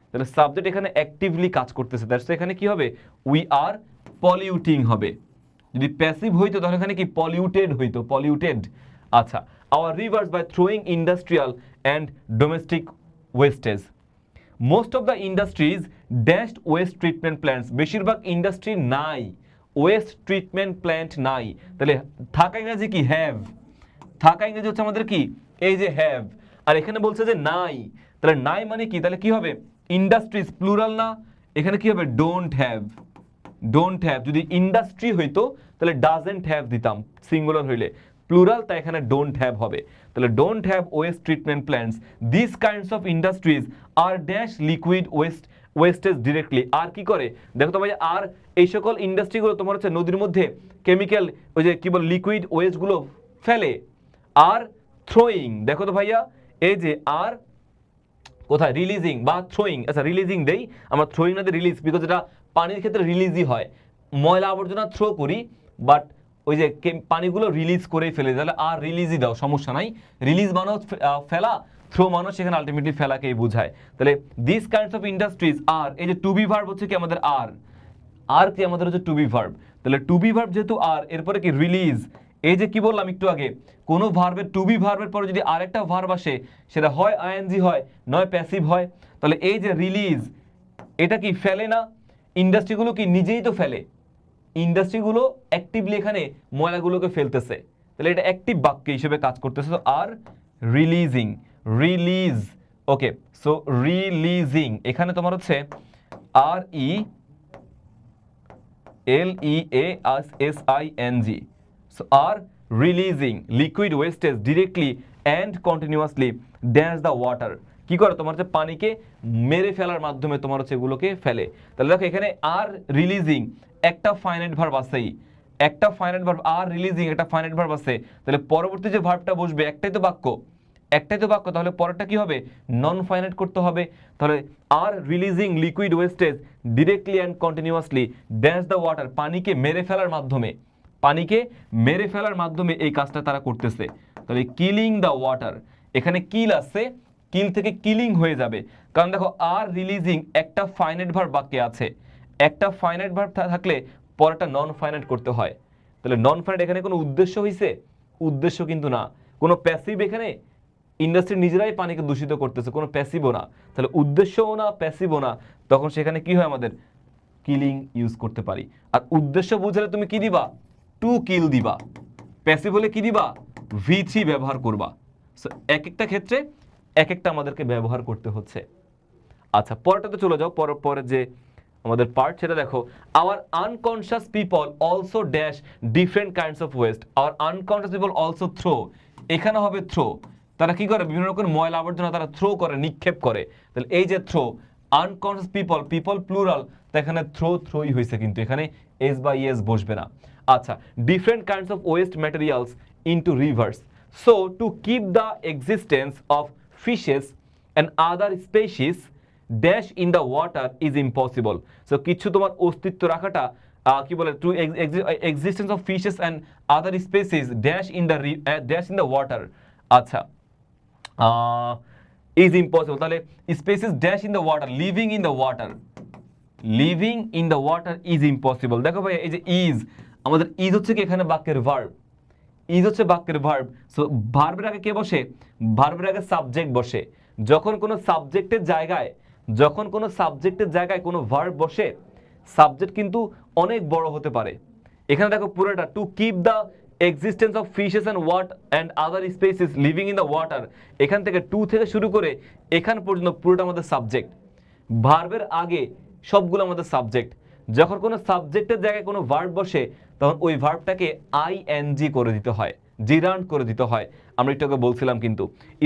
S1: তাহলে সাবজেক্ট এখানে অ্যাক্টিভলি কাজ করতেছে, দ্যাটস এখানে কি হবে? উই আর পলিউটিং হবে। যদি প্যাসিভ হইতো তাহলে এখানে কি পলিউটেড হইতো, পলিউটেড। আচ্ছা, our rivers by throwing industrial and domestic wastage. Most of the industries dashed waste treatment plants. বেশিরভাগ ইন্ডাস্ট্রি নাই, ওয়েস্ট ট্রিটমেন্ট প্ল্যান্ট নাই। তাহলে থাকা ইংরেজি কি? হ্যাভ। থাকা ইংরেজি হচ্ছে আমাদের কি? এই যে হ্যাভ। আর এখানে বলছে যে নাই, তাহলে নাই মানে কি? তাহলে কি হবে? ইন্ডাস্ট্রিজ প্লুরাল না, এখানে কি হবে? Don't have. Don't have. যদি ইন্ডাস্ট্রি হইতো তাহলে ডাজেন্ট হ্যাভ দিতাম সিঙ্গুলার হইলে, প্লুরাল তাই এখানে ডোন্ট হ্যাভ হবে। তাহলে don't have waste treatment plants. This kinds of industries are dash liquid wastage directly. আর কি করে দেখো তো ভাই, আর এই সকল ইন্ডাস্ট্রিগুলো তোমার হচ্ছে নদীর মধ্যে কেমিক্যাল, ওই যে কি বল, লিকুইড ওয়েস্টগুলো ফেলে। আর থ্রোয়িং, দেখো তো ভাইয়া, এই যে আর কোথায়? রিলিজিং বা থ্রোয়িং। আচ্ছা, রিলিজিং দেই আমরা, থ্রোয়িং না দিয়ে রিলিজ, বিকজ এটা পানির ক্ষেত্রে রিলিজই হয়। ময়লা আবর্জনা থ্রো করি, বাট ওই যে পানিগুলো রিলিজ করেই ফেলে, তাহলে আর রিলিজই দাও, সমস্যা নাই। রিলিজ মানে ফেলা, থ্রো মানুষ সেখানে আলটিমেটলি ফেলাকেই বোঝায়। তাহলে দিস কাইন্ডস অফ ইন্ডাস্ট্রিজ আর, এই যে টু বি ভার্ব হচ্ছে কি আমাদের আর, আর কি আমাদের হচ্ছে টু বি ভার্ব। তাহলে টু বি ভার্ব যেহেতু আর, এরপরে কি? রিলিজ। এই যে কি বললাম একটু আগে, কোনো ভার্বের টু বি ভার্বের পরে যদি আরেকটা ভার্ব আসে, সেটা হয় আইএনজি হয়, নয় প্যাসিভ হয়। তাহলে এই যে রিলিজ, এটা কি? ফেলে না। ইন্ডাস্ট্রিগুলো কি নিজেই তো ফেলে, ইন্ডাস্ট্রিগুলো অ্যাক্টিভলি এখানে ময়লাগুলোকে ফেলতেছে, তাহলে এটা অ্যাক্টিভ বাক্য হিসেবে কাজ করতেছে। তো আর রিলিজিং, রিলিজ। ওকে, সো রিলিজিং এখানে তোমার হচ্ছে আর ই LEASSING. So are releasing liquid wastage directly and continuously dash the water. কি করে? তোমার হচ্ছে পানিকে মেরে ফেলার মাধ্যমে তোমার হচ্ছে এগুলোকে ফেলে। তাহলে দেখো এখানে আর রিলিজিং একটা ফাইনাইট ভার্ব আছেই, একটা ফাইনাইট ভার্ব, আর রিলিজিং একটা ফাইনাইট ভার্ব আছে। তাহলে পরবর্তী যে ভার্বটা বসবে একটাই তো বাক্য, একটাই তো বাক্য, তাহলে পরেরটা কি হবে? নন ফাইনাইট করতে হবে। তাহলে are releasing liquid wastage directly and continuously dash the water, পানিকে মেরে ফেলার মাধ্যমে, পানিকে মেরে ফেলার মাধ্যমে এই কাজটা তারা করতেছে। তাহলে কিলিং দ্য ওয়াটার, এখানে কিল আছে, কিল থেকে কিলিং হয়ে যাবে, কারণ দেখো আর রিলিজিং একটা ফাইনাইট ভার্ব বাক্যে আছে, একটা ফাইনাইট ভার্ব থাকলে পরেরটা নন ফাইনাইট করতে হয়। তাহলে নন ফাইনাইট এখানে কোনো উদ্দেশ্য হইছে? উদ্দেশ্য কিন্তু না। কোনো প্যাসিভ এখানে? ইন্ডাস্ট্রি নিজেরাই পানিকে দূষিত করতেছে, কোনো প্যাসিভও না। তাহলে উদ্দেশ্যও না, প্যাসিভও না, তখন সেখানে কি হয়? আমাদের কিলিং ইউজ করতে পারি। আর উদ্দেশ্য বুঝলে তুমি কি দিবা? টু কিল দিবা। প্যাসিভ হলে কি দিবা? V3 ব্যবহার করবা। সো এক একটা ক্ষেত্রে এক একটা আমাদেরকে ব্যবহার করতে হচ্ছে। আচ্ছা, পরেরটাতে চলে যাও। পরে যে আমাদের পার্ট সেটা দেখো। Our unconscious people also dash different kinds of waste. Our unconscious people also throw, এখানে হবে থ্রো। তারা কি করে? বিভিন্ন রকম ময়লা আবর্জনা তারা থ্রো করে, নিক্ষেপ করে। তাহলে এই যে throw, unconscious people, people plural, তো এখানে থ্রোই হয়েছে, কিন্তু এখানে এস বা ইএস বসবে না। আচ্ছা, different kinds of waste materials into rivers. So to keep the existence of fishes and other species dash in the water is impossible. So কিছু তোমার অস্তিত্ব রাখাটা কি বলে? To existence of fishes and other species dash in the water, আচ্ছা, is impossible. তাহলে species dash in the water, living in the water, living in the water is impossible. দেখো ভাই, এই যে ইজ, আমাদের ইজ হচ্ছে কি এখানে বাক্যের ভার্ব, ইজ হচ্ছে বাক্যের ভার্ব। সো ভার্বের আগে কে বসে? ভার্বের আগে সাবজেক্ট বসে। যখন কোনো সাবজেক্টের জায়গায়, যখন কোনো সাবজেক্টের জায়গায় কোনো ভার্ব বসে, সাবজেক্ট কিন্তু অনেক বড় হতে পারে। এখানে দেখো পুরোটা, two keep the existence of fishes and other species living in the water, এখান থেকে টু থেকে শুরু করে এখান পর্যন্ত পুরোটা আমাদের সাবজেক্ট। ভার্বের আগে সবগুলো আমাদের সাবজেক্ট। যখন কোনো সাবজেক্টের জায়গায় কোনো ভার্ব বসে, তখন ওই ভার্বটাকে আইএনজি করে দিতে হয়, জিরান্ড করে দিতে হয়। আমরা একটু আগে বলছিলাম কিন্তু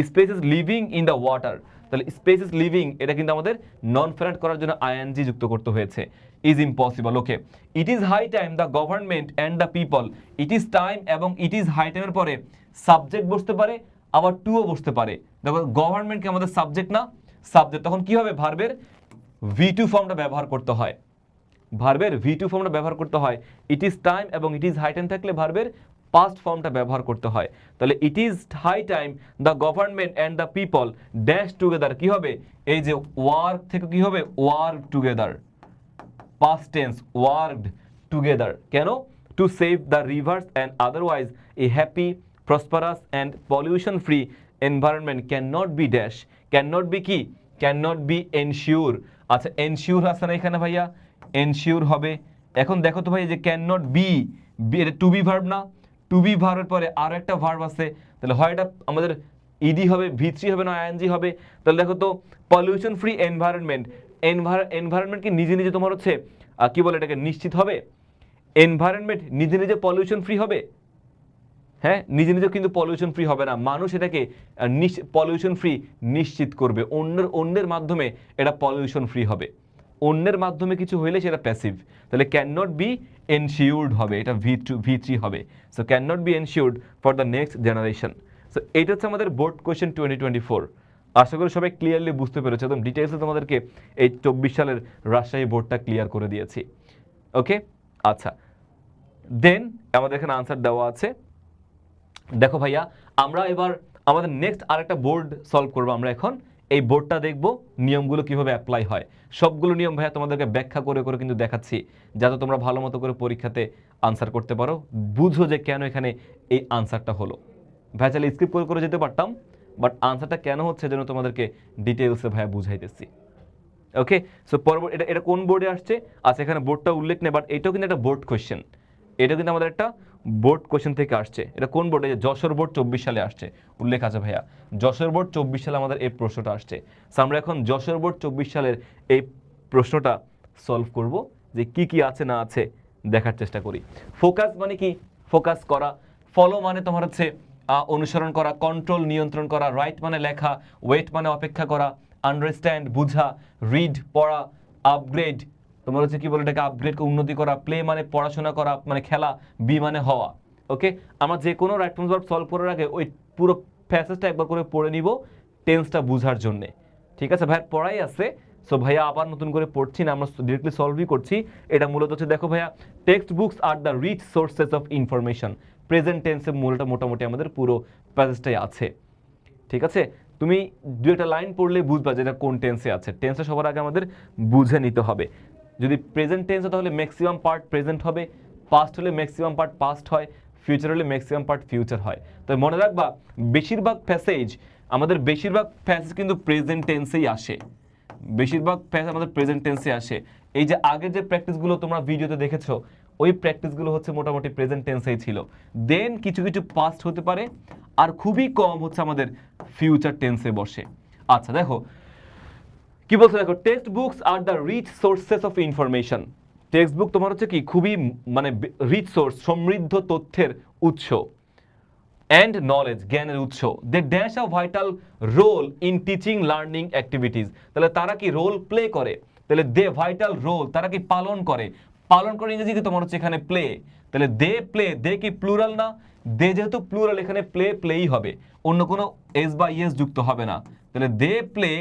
S1: species living in the water, তাহলে স্পেসিস লিভিং এটা কিন্তু আমাদের নন ফ্রেন্ড করার জন্য আইএনজি যুক্ত করতে হয়েছে। Is impossible. Okay, it is high time the government and the people. It is time এবং ইট ইজ হাই টাইমের পরে সাবজেক্ট বসতে পারে, আবার টুও বসতে পারে। দেখো গভর্নমেন্টকে আমাদের সাবজেক্ট না, সাবজেক্ট, তখন কি হবে? ভার্বের V2 ফর্মটা ব্যবহার করতে হয়। ভার্বের V2 ফর্মটা ব্যবহার করতে হয়। ইট ইজ টাইম এবং ইট ইজ হাই টাইম থাকলে ভার্বের পাস্ট ফর্মটা ব্যবহার করতে হয়। তাহলে it is high time the government and the people dash together কি হবে, এই যে ওয়ার্ক থেকে কি হবে, work together, past tense worked together কেন, to save the rivers and otherwise a happy prosperous and pollution free environment cannot be dash, cannot be কি, cannot be ensure। আচ্ছা ensure আছে না এখানে ভাইয়া, ensure হবে। এখন দেখো তো ভাই যে cannot be, এটা টু বি ভার্ব না, টু বি ভার্বের পরে আরো একটা ভার্ব আছে, তাহলে হয় এটা আমাদের ইডি হবে, V3 হবে না আইএনজি হবে। তাহলে দেখো তো পলিউশন ফ্রি এনভায়রনমেন্ট, এনভায়রনমেন্ট কি নিজে নিজে তোমার হচ্ছে কি বলে এটাকে নিশ্চিত হবে, এনভায়রনমেন্ট নিজে নিজে পলিউশন ফ্রি হবে, হ্যাঁ নিজে নিজে কিন্তু পলিউশন ফ্রি হবে না, মানুষ এটাকে পলিউশন ফ্রি নিশ্চিত করবে, অন্যের মাধ্যমে এটা পলিউশন ফ্রি হবে, অন্যের মাধ্যমে কিছু হইলে সেটা প্যাসিভ। তাহলে ক্যান নট বি এনশিওর্ড হবে, এটা V3 হবে। So can not B ensured for the next generation. So এটা হচ্ছে আমাদের বোর্ড কোয়েশ্চেন 2024। আশা করি সবাই ক্লিয়ারলি বুঝতে পেরেছে, একদম ডিটেলসে তোমাদেরকে এই 24 সালের রাজশাহী বোর্ডটা ক্লিয়ার করে দিয়েছি। ওকে আচ্ছা, দেন আমাদের এখানে আনসার দেওয়া আছে। দেখো ভাইয়া আমরা এবার আমাদের নেক্সট আরেকটা বোর্ড সলভ করবো। আমরা এখন এই বোর্ডটা দেখব নিয়মগুলো কিভাবে অ্যাপ্লাই হয়, সবগুলো নিয়ম ভাইয়া তোমাদেরকে ব্যাখ্যা করে করে কিন্তু দেখাচ্ছি, যাতে তোমরা ভালো মতো করে পরীক্ষাতে আনসার করতে পারো, বুঝো যে কেন এখানে এই আনসারটা হলো। ভাইয়া চাইলে স্কিপ করে করে যেতে পারতাম, বাট আনসারটা কেন হচ্ছে যেন তোমাদেরকে ডিটেলসে ভাইয়া বুঝাইতেছি। ওকে সো পরবর্তী এটা কোন বোর্ডে আসছে, আচ্ছা এখানে বোর্ডটা উল্লেখ নেই, বাট এটাও কিন্তু একটা বোর্ড কোয়েশ্চেন, এটা কিন্তু আমাদের একটা বোর্ড কোয়েশ্চেন থেকে আসছে। এটা কোন বোর্ডে, যশোর বোর্ড 24 সালে আসছে, উল্লেখ আছে ভাইয়া যশোর বোর্ড 24 সালে আমাদের এই প্রশ্নটা আসছে। সো আমরা এখন যশোর বোর্ড 24 সালের এই প্রশ্নটা সলভ করব, যে কি কি আছে না আছে দেখার চেষ্টা করি। ফোকাস মানে কি, ফোকাস করা, ফলো মানে তোমার হচ্ছে অনুসরণ করা, কন্ট্রোল নিয়ন্ত্রণ করা, রাইট মানে লেখা, ওয়েট মানে অপেক্ষা করা, আন্ডারস্ট্যান্ড বুঝা, রিড পড়া, আপগ্রেড তোমার হচ্ছে কি বলে এটাকে আপগ্রেডকে উন্নতি করা, প্লে মানে পড়াশোনা করা মানে খেলা, বি মানে হওয়া। ওকে আমরা যে কোনো রাইট ফর্ম ভার্ব সলভ করার আগে ওই পুরো প্যাসেজটা একবার করে পড়ে নিব টেন্সটা বোঝার জন্য। ঠিক আছে ভাইয়া পড়াই আছে, সো ভাইয়া আবার নতুন করে পড়ছি না, আমরা ডিরেক্টলি সলভই করছি। এটা মূলত হচ্ছে দেখো ভাইয়া, text books are the rich sources of information, present টেন্সে মূলটা মোটামুটি আমাদের পুরো প্যাসেজটাই আছে। ঠিক আছে তুমি দু একটা লাইন পড়লে বুঝবা যে এটা কোন টেন্সে আছে, টেন্সটা সবার আগে আমাদের বুঝে নিতে হবে। যদি প্রেজেন্ট টেন্স হয় তাহলে ম্যাক্সিমাম পার্ট প্রেজেন্ট হবে, পাস্ট হলে ম্যাক্সিমাম পার্ট পাস্ট হয়, ফিউচার হলে ম্যাক্সিমাম পার্ট ফিউচার হয়। তো মনে রাখবা বেশিরভাগ প্যাসেজ কিন্তু প্রেজেন্ট টেন্সেই আসে, বেশিরভাগ প্যাসেজ আমাদের প্রেজেন্ট টেন্সে আসে। এই যে আগের যে প্র্যাকটিসগুলো তোমরা ভিডিওতে দেখেছো ওই প্র্যাকটিসগুলো হচ্ছে মোটামুটি প্রেজেন্ট টেন্সেই ছিল, দেন কিছু কিছু পাস্ট হতে পারে, আর খুবই কম হচ্ছে আমাদের ফিউচার টেন্সে বসে। আচ্ছা দেখো কি বলছে, দেখো text books are the rich sources of information, text book তোমার হচ্ছে কি খুবই মানে রিচ সোর্স, সমৃদ্ধ তথ্যের উৎস, অ্যান্ড নলেজ জ্ঞানের উৎস, they dash a vital role in teaching learning activities, তাহলে তারা কি রোল প্লে করে, তাহলে দে ভাইটাল রোল তারা কি পালন করে, পালন করে ইংরেজি কি তোমার হচ্ছে এখানে প্লে, তাহলে দে প্লে, দে কি প্লুরাল না, দে যেহেতু প্লুরাল এখানে প্লে প্লেই হবে, অন্য কোনো এস বা ইয়েস যুক্ত হবে না, তাহলে they play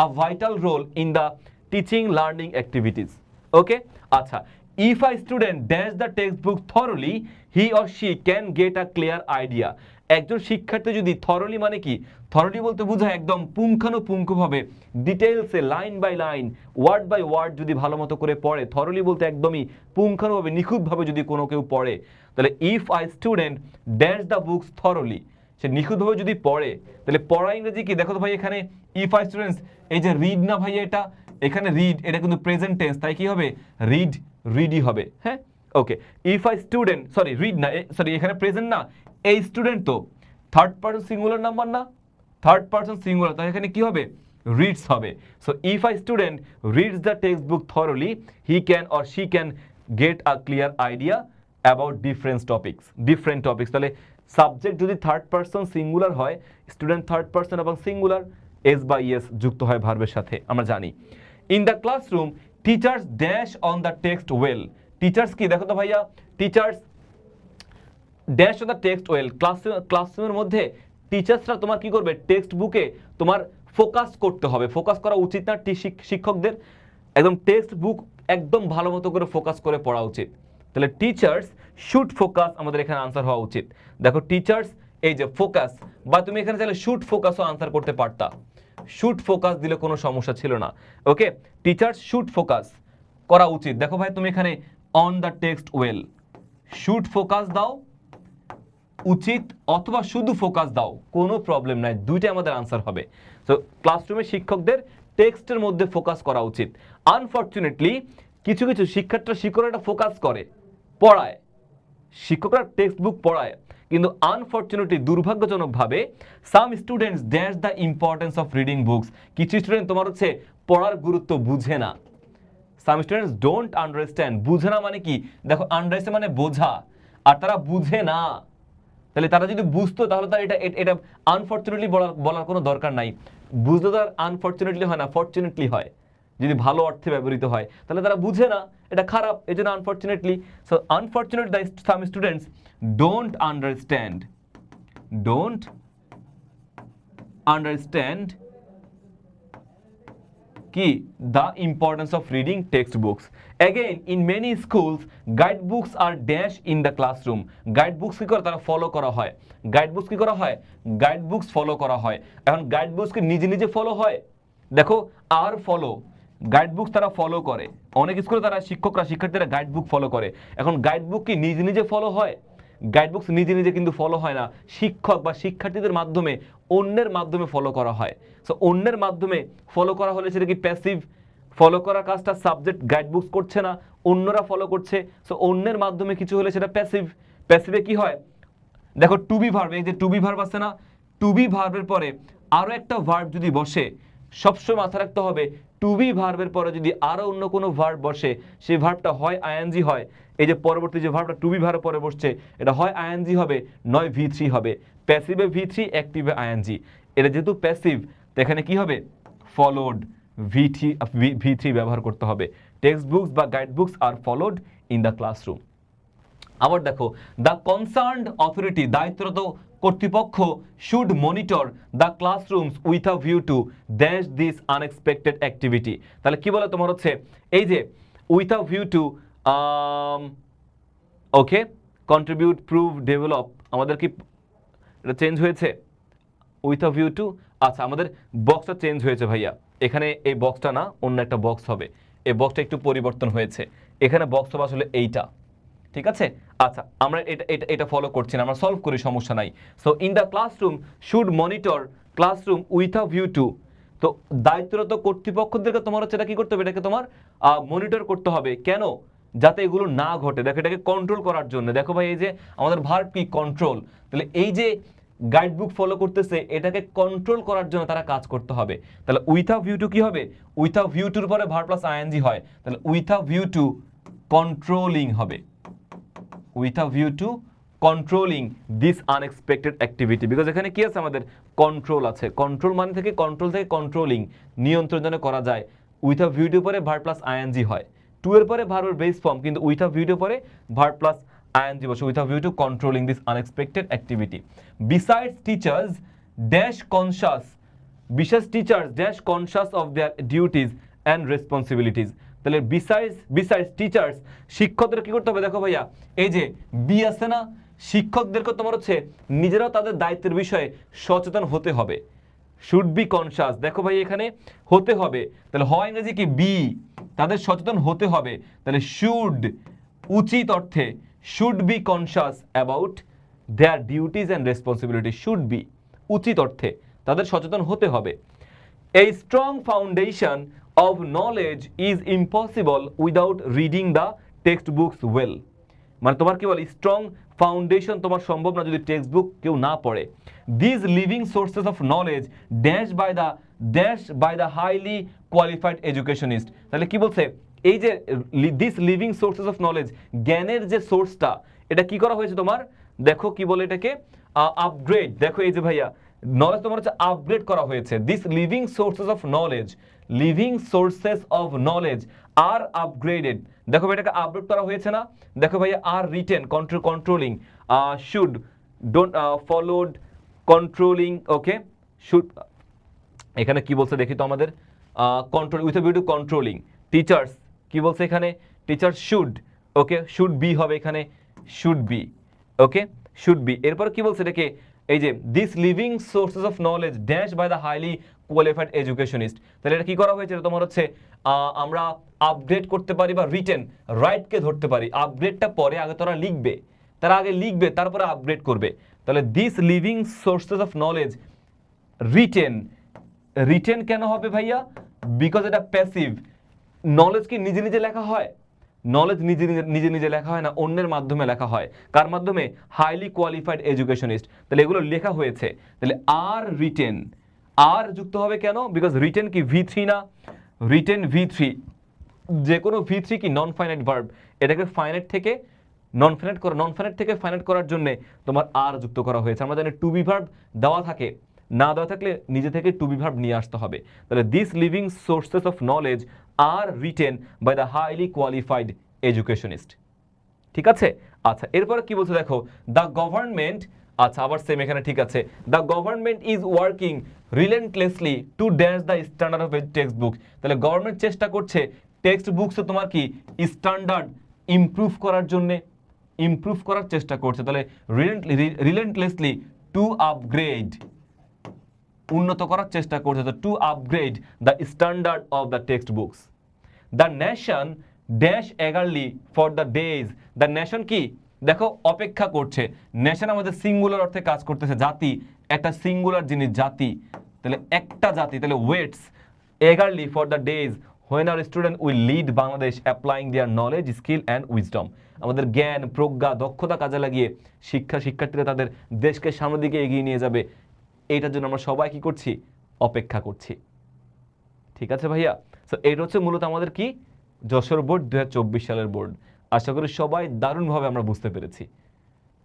S1: a vital role in the teaching learning activities. Okay আচ্ছা, if a student dash the textbook thoroughly he or she can get a clear idea, একজন শিক্ষার্থী যদি থরলি মানে কি, থরলি বলতে বোঝায় একদম পুঙ্খানুপুঙ্খভাবে ডিটেইলসে line by line word by word যদি ভালো মতো করে পড়ে, থরলি বলতে একদমই পুঙ্খানুভাবে নিখুঁতভাবে যদি কোনো কেউ পড়ে, তাহলে if a student dash the books thoroughly, সে নিখুঁতভাবে যদি পড়ে, তাহলে পড়া ইংরেজি কি দেখো তো ভাই এখানে ইফ আই স্টুডেন্টস, এই যে রিড না ভাই এটা এখানে রিড, এটা কিন্তু প্রেজেন্ট টেন্স, তাই কি হবে রিড, রিডই হবে। হ্যাঁ okay, if a student, sorry read না, সরি এখানে প্রেজেন্ট না, এই স্টুডেন্ট তো থার্ড পারসন সিঙ্গুলার নাম্বার না, থার্ড পারসন সিঙ্গুলার, তাই এখানে কি হবে রিডস হবে। So if a student reads the text book thoroughly he can or she can get a clear idea about different topics. তাহলে সাবজেক্ট যদি third person singular হয়, student third person এবং singular, S বা E S যুক্ত হয় ভার্বের সাথে আমরা জানি। In the classroom teachers dash on the text well, teachers কি দেখো তো ভাইয়া, teachers dash on the text well, ক্লাসরুমের মধ্যে টিচার্সরা তোমার কি করবে, টেক্সট বুকে তোমার ফোকাস করতে হবে, ফোকাস করা উচিত না শিক্ষকদের, একদম টেক্সট বুক একদম ভালো মতো করে ফোকাস করে পড়া উচিত। তাহলে টিচার্স শুড ফোকাস আমাদের এখানে আনসার হওয়া উচিত। দেখো টিচার্স এই যে ফোকাস, বা তুমি এখানে চাইলে শুড ফোকাসও আনসার করতে পারতা, শুড ফোকাস দিলে কোনো সমস্যা ছিল না। ওকে, টিচার্স শুড ফোকাস করা উচিত। দেখো ভাই তুমি এখানে on the text well, should focus দাও উচিত অথবা শুধু ফোকাস দাও, কোনো প্রবলেম নাই, দুইটাই আমাদের আনসার হবে। সো ক্লাসরুমে শিক্ষকদের টেক্সটের মধ্যে ফোকাস করা উচিত। আনফরচুনেটলি কিছু কিছু শিক্ষকরা ফোকাস করে পড়ায়, শিক্ষকরা টেক্সট বুক পড়ায়, কিন্তু আনফরচুনেটলি দুর্ভাগ্যজনকভাবে some students dash the importance of reading books, কিছু স্টুডেন্ট তোমার হচ্ছে পড়ার গুরুত্ব বুঝে না। সাম স্টুডেন্টস ডোন্ট আন্ডারস্ট্যান্ড, বুঝে না মানে কি, দেখো আন্ডারস্ট্যান্ড মানে বোঝা, আর তারা বুঝে না। তাহলে তারা যদি বুঝতো তাহলে তার এটা আনফরচুনেটলি বলার কোনো দরকার নাই। বুঝলে তো আর আনফরচুনেটলি হয় না, ফরচুনেটলি হয়, যদি ভালো অর্থে ব্যবহৃত হয়। তাহলে তারা বুঝে না, এটা খারাপ, এই জন্য unfortunately. So unfortunately some students don't understand কি the importance of reading textbooks. Again, in many schools, guidebooks are dash in the classroom. Guidebooks কি করে তারা ফলো করা হয়, গাইডবুকস কি করা হয়, গাইডবুকস ফলো করা হয়। এখন গাইডবুকস কি নিজে নিজে ফলো হয়, দেখো আর ফলো, গাইডবুকস তারা ফলো করে, অনেক স্কুলে তারা শিক্ষার্থীরা গাইডবুক ফলো করে। এখন গাইডবুক কি নিজে নিজে ফলো হয়, গাইডবুকস নিজে নিজে কিন্তু ফলো হয় না, শিক্ষক বা শিক্ষার্থীদের মাধ্যমে, অন্যের মাধ্যমে ফলো করা হয়। সো অন্যের মাধ্যমে ফলো করা হলে সেটা কি প্যাসিভ, ফলো করার কাজটা সাবজেক্ট গাইডবুকস করছে না, অন্যরা ফলো করছে। সো অন্যের মাধ্যমে কিছু হলে সেটা প্যাসিভ। প্যাসিভে কি হয়, দেখো টু বি ভার্ব, এই যে টু বি ভার্ব আছে না, টু বি ভার্বের পরে আরো একটা ভার্ব যদি বসে, সবসময় মাথায় রাখতে হবে টু বি ভার্বের পরে যদি আরো অন্য কোনো ভার্ব বসে, সেই ভার্বটা হয় আইএনজি হয়, এই যে পরবর্তী যে ভার্বটা টু বি ভার্বের পরে বসছে এটা হয় আইএনজি হবে, নয় V3 হবে। প্যাসিভে V3, অ্যাক্টিভে আইএনজি। এটা যেহেতু প্যাসিভ, তো এখানে কি হবে, ফলোড, V3 ব্যবহার করতে হবে। Text books or guide books are followed in the classroom. আবার দেখো দ্য কনসার্নড অথরিটি, দায়িত্বরত কর্তৃপক্ষ should monitor the classrooms with a view to dash this unexpected activity. তাহলে কি বলে তোমার হচ্ছে এই যে with a view to okay contribute prove develop, আমাদের কি এটা চেঞ্জ হয়েছে উইথ আ ভিউ টু, আচ্ছা আমাদের বক্সটা চেঞ্জ হয়েছে ভাইয়া, এখানে এই বক্সটা না অন্য একটা বক্স হবে, এই বক্সটা একটু পরিবর্তন হয়েছে, এখানে বক্স হবে আসলে এইটা, ঠিক আছে। আচ্ছা আমরা এটা ফলো করছি না, আমরা সলভ করি, সমস্যা নাই। So in the classroom should monitor classroom with a view two, তো দায়িত্বরত কর্তৃপক্ষদেরকে তোমার হচ্ছে এটা কি করতে হবে, এটাকে তোমার মনিটর করতে হবে, কেন, যাতে এগুলো না ঘটে, দেখো এটাকে কন্ট্রোল করার জন্য। দেখো ভাই এই যে আমাদের ভার্ব কি, কন্ট্রোল, তাহলে এই যে গাইডবুক ফলো করতেছে এটাকে কন্ট্রোল করার জন্য তারা কাজ করতে হবে। তাহলে উইথ আ ভিউ টু কি হবে, উইথ আ ভিউ টুর পরে ভার্ব প্লাস আইএনজি হয়, তাহলে with a view to controlling হবে, with a view to controlling this unexpected activity, because এখানে কি আছে আমাদের কন্ট্রোল আছে, কন্ট্রোল মানে থেকে কন্ট্রোল থেকে কন্ট্রোলিং, নিয়ন্ত্রণ যেন করা যায়। উইথ আ ভিউ টু পরে ভার্ব প্লাস আইএনজি হয়, টু এর পরে ভার্বের বেস ফর্ম, কিন্তু উইথ আ ভিউ টু পরে ভার্ব প্লাস আইএনজি বসে, with a view to controlling this unexpected activity. Besides teachers dash conscious, বিশেষ teachers dash conscious of their duties and responsibilities. তাহলে besides teachers, শিক্ষকদের কি করতে হবে, দেখো ভাইয়া এই যে বি আছে না, শিক্ষকদেরকে তোমার হচ্ছে নিজেরাও তাদের দায়িত্বের বিষয়ে সচেতন হতে হবে, শুড বি কনশাস, দেখো ভাই এখানে হতে হবে, তাহলে হয় ইংরেজি কি বি, তাদের সচেতন হতে হবে, তাহলে শুড উচিত অর্থে, should be conscious about their duties and responsibility, should be উচিত অর্থে তাদের সচেতন হতে হবে। A strong foundation of knowledge is impossible without reading the textbooks well. মানে তোমার কি বলে, স্ট্রং ফাউন্ডেশন তোমার সম্ভব না যদি টেক্সট বুক কেউ না পড়ে। This living sources of knowledge dash by the highly qualified educationist. তাহলে কি বলছে, এই যে this living sources of knowledge, জ্ঞানের যে সোর্সটা, এটা কি করা হয়েছে তোমার, দেখো কি বলে এটাকে, আপগ্রেড, দেখো এই যে ভাইয়া নলেজ তোমার হচ্ছে আপগ্রেড করা হয়েছে। This living sources of knowledge are upgraded, দেখো এটাকে আপগ্রেড করা হয়েছে না, দেখো ভাইয়া are written, controlling, should, don't, followed, controlling, okay should, এখানে কি বলছে দেখি তো আমাদের, control with a view to controlling, teachers কি বলছে এখানে teacher should, okay should be হবে এখানে should be, okay should be. এরপর কি বলছে এটাকে এই যে this living sources of knowledge dash by the highly qualified educationist, তাহলে এটা কি করা হয়েছে তোমার হচ্ছে আমরা আপগ্রেড করতে পারি বা রিটেন রাইটকে ধরতে পারি। আপগ্রেডটা পরে, আগে তারা লিখবে, তারা আগে লিখবে তারপরে আপগ্রেড করবে। তাহলে this living sources of knowledge written, written কেন হবে ভাইয়া? বিকজ এটা প্যাসিভ। নলেজ কি নিজে নিজে লেখা হয়? নলেজ নিজে নিজে নিজে লেখা হয় না, অন্যের মাধ্যমে লেখা হয়। কার মাধ্যমে? Highly qualified educationist. তাহলে এগুলো লেখা হয়েছে, তাহলে আর রিটেন, আর যুক্ত হবে কেন? বিকজ রিটেন কি V3 না? রিটেন V3, যে কোনো V3 কি নন ফাইনাইট ভার্ব, এটাকে ফাইনাইট থেকে নন ফাইনাইট করা, নন ফাইনাইট থেকে ফাইনাইট করার জন্য তোমার আর যুক্ত করা হয়েছে। আমরা জানি টু বি ভার্ব দেওয়া থাকে, না দেওয়া থাকলে নিজে থেকে টু বি ভার্ব নিয়ে আসতে হবে। তাহলে this living sources of knowledge are written by the highly qualified educationist. ঠিক আছে? আচ্ছা, এরপরে কি বলছে দেখো, দ্য গভর্নমেন্ট, আচ্ছা আবার সেম এখানে ঠিক আছে, the government is working relentlessly to dash the standard of text book. তাহলে গভর্নমেন্ট চেষ্টা করছে টেক্সট বুকসে তোমার কি স্ট্যান্ডার্ড ইমপ্রুভ করার জন্য, ইমপ্রুভ করার চেষ্টা করছে। তাহলে রিলেন্টলেসলি টু আপগ্রেড, উন্নত করার চেষ্টা করছে, to upgrade the standard of the text books. The nation dash eagerly for the days, the nation কি দেখো অপেক্ষা করছে। নেশন আমাদের সিঙ্গুলার অর্থে কাজ করতেছে, জাতি, একটা সিঙ্গুলার জিনিস জাতি, তাহলে একটা জাতি, তাহলে weights eagerly for the days when our student will lead Bangladesh applying their knowledge, skill and wisdom. আমাদের জ্ঞান, প্রজ্ঞা, দক্ষতা কাজে লাগিয়ে শিক্ষার্থীরা তাদের দেশকে সামনের দিকে এগিয়ে নিয়ে যাবে, এইটার জন্য আমরা সবাই কি করছি? অপেক্ষা করছি। ঠিক আছে ভাইয়া? সো এটা হচ্ছে মূলত আমাদের কি যশোর বোর্ড 2024 সালের বোর্ড। আশা করি সবাই দারুণভাবে আমরা বুঝতে পেরেছি,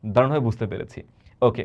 S1: দারুণভাবে বুঝতে পেরেছি। ওকে,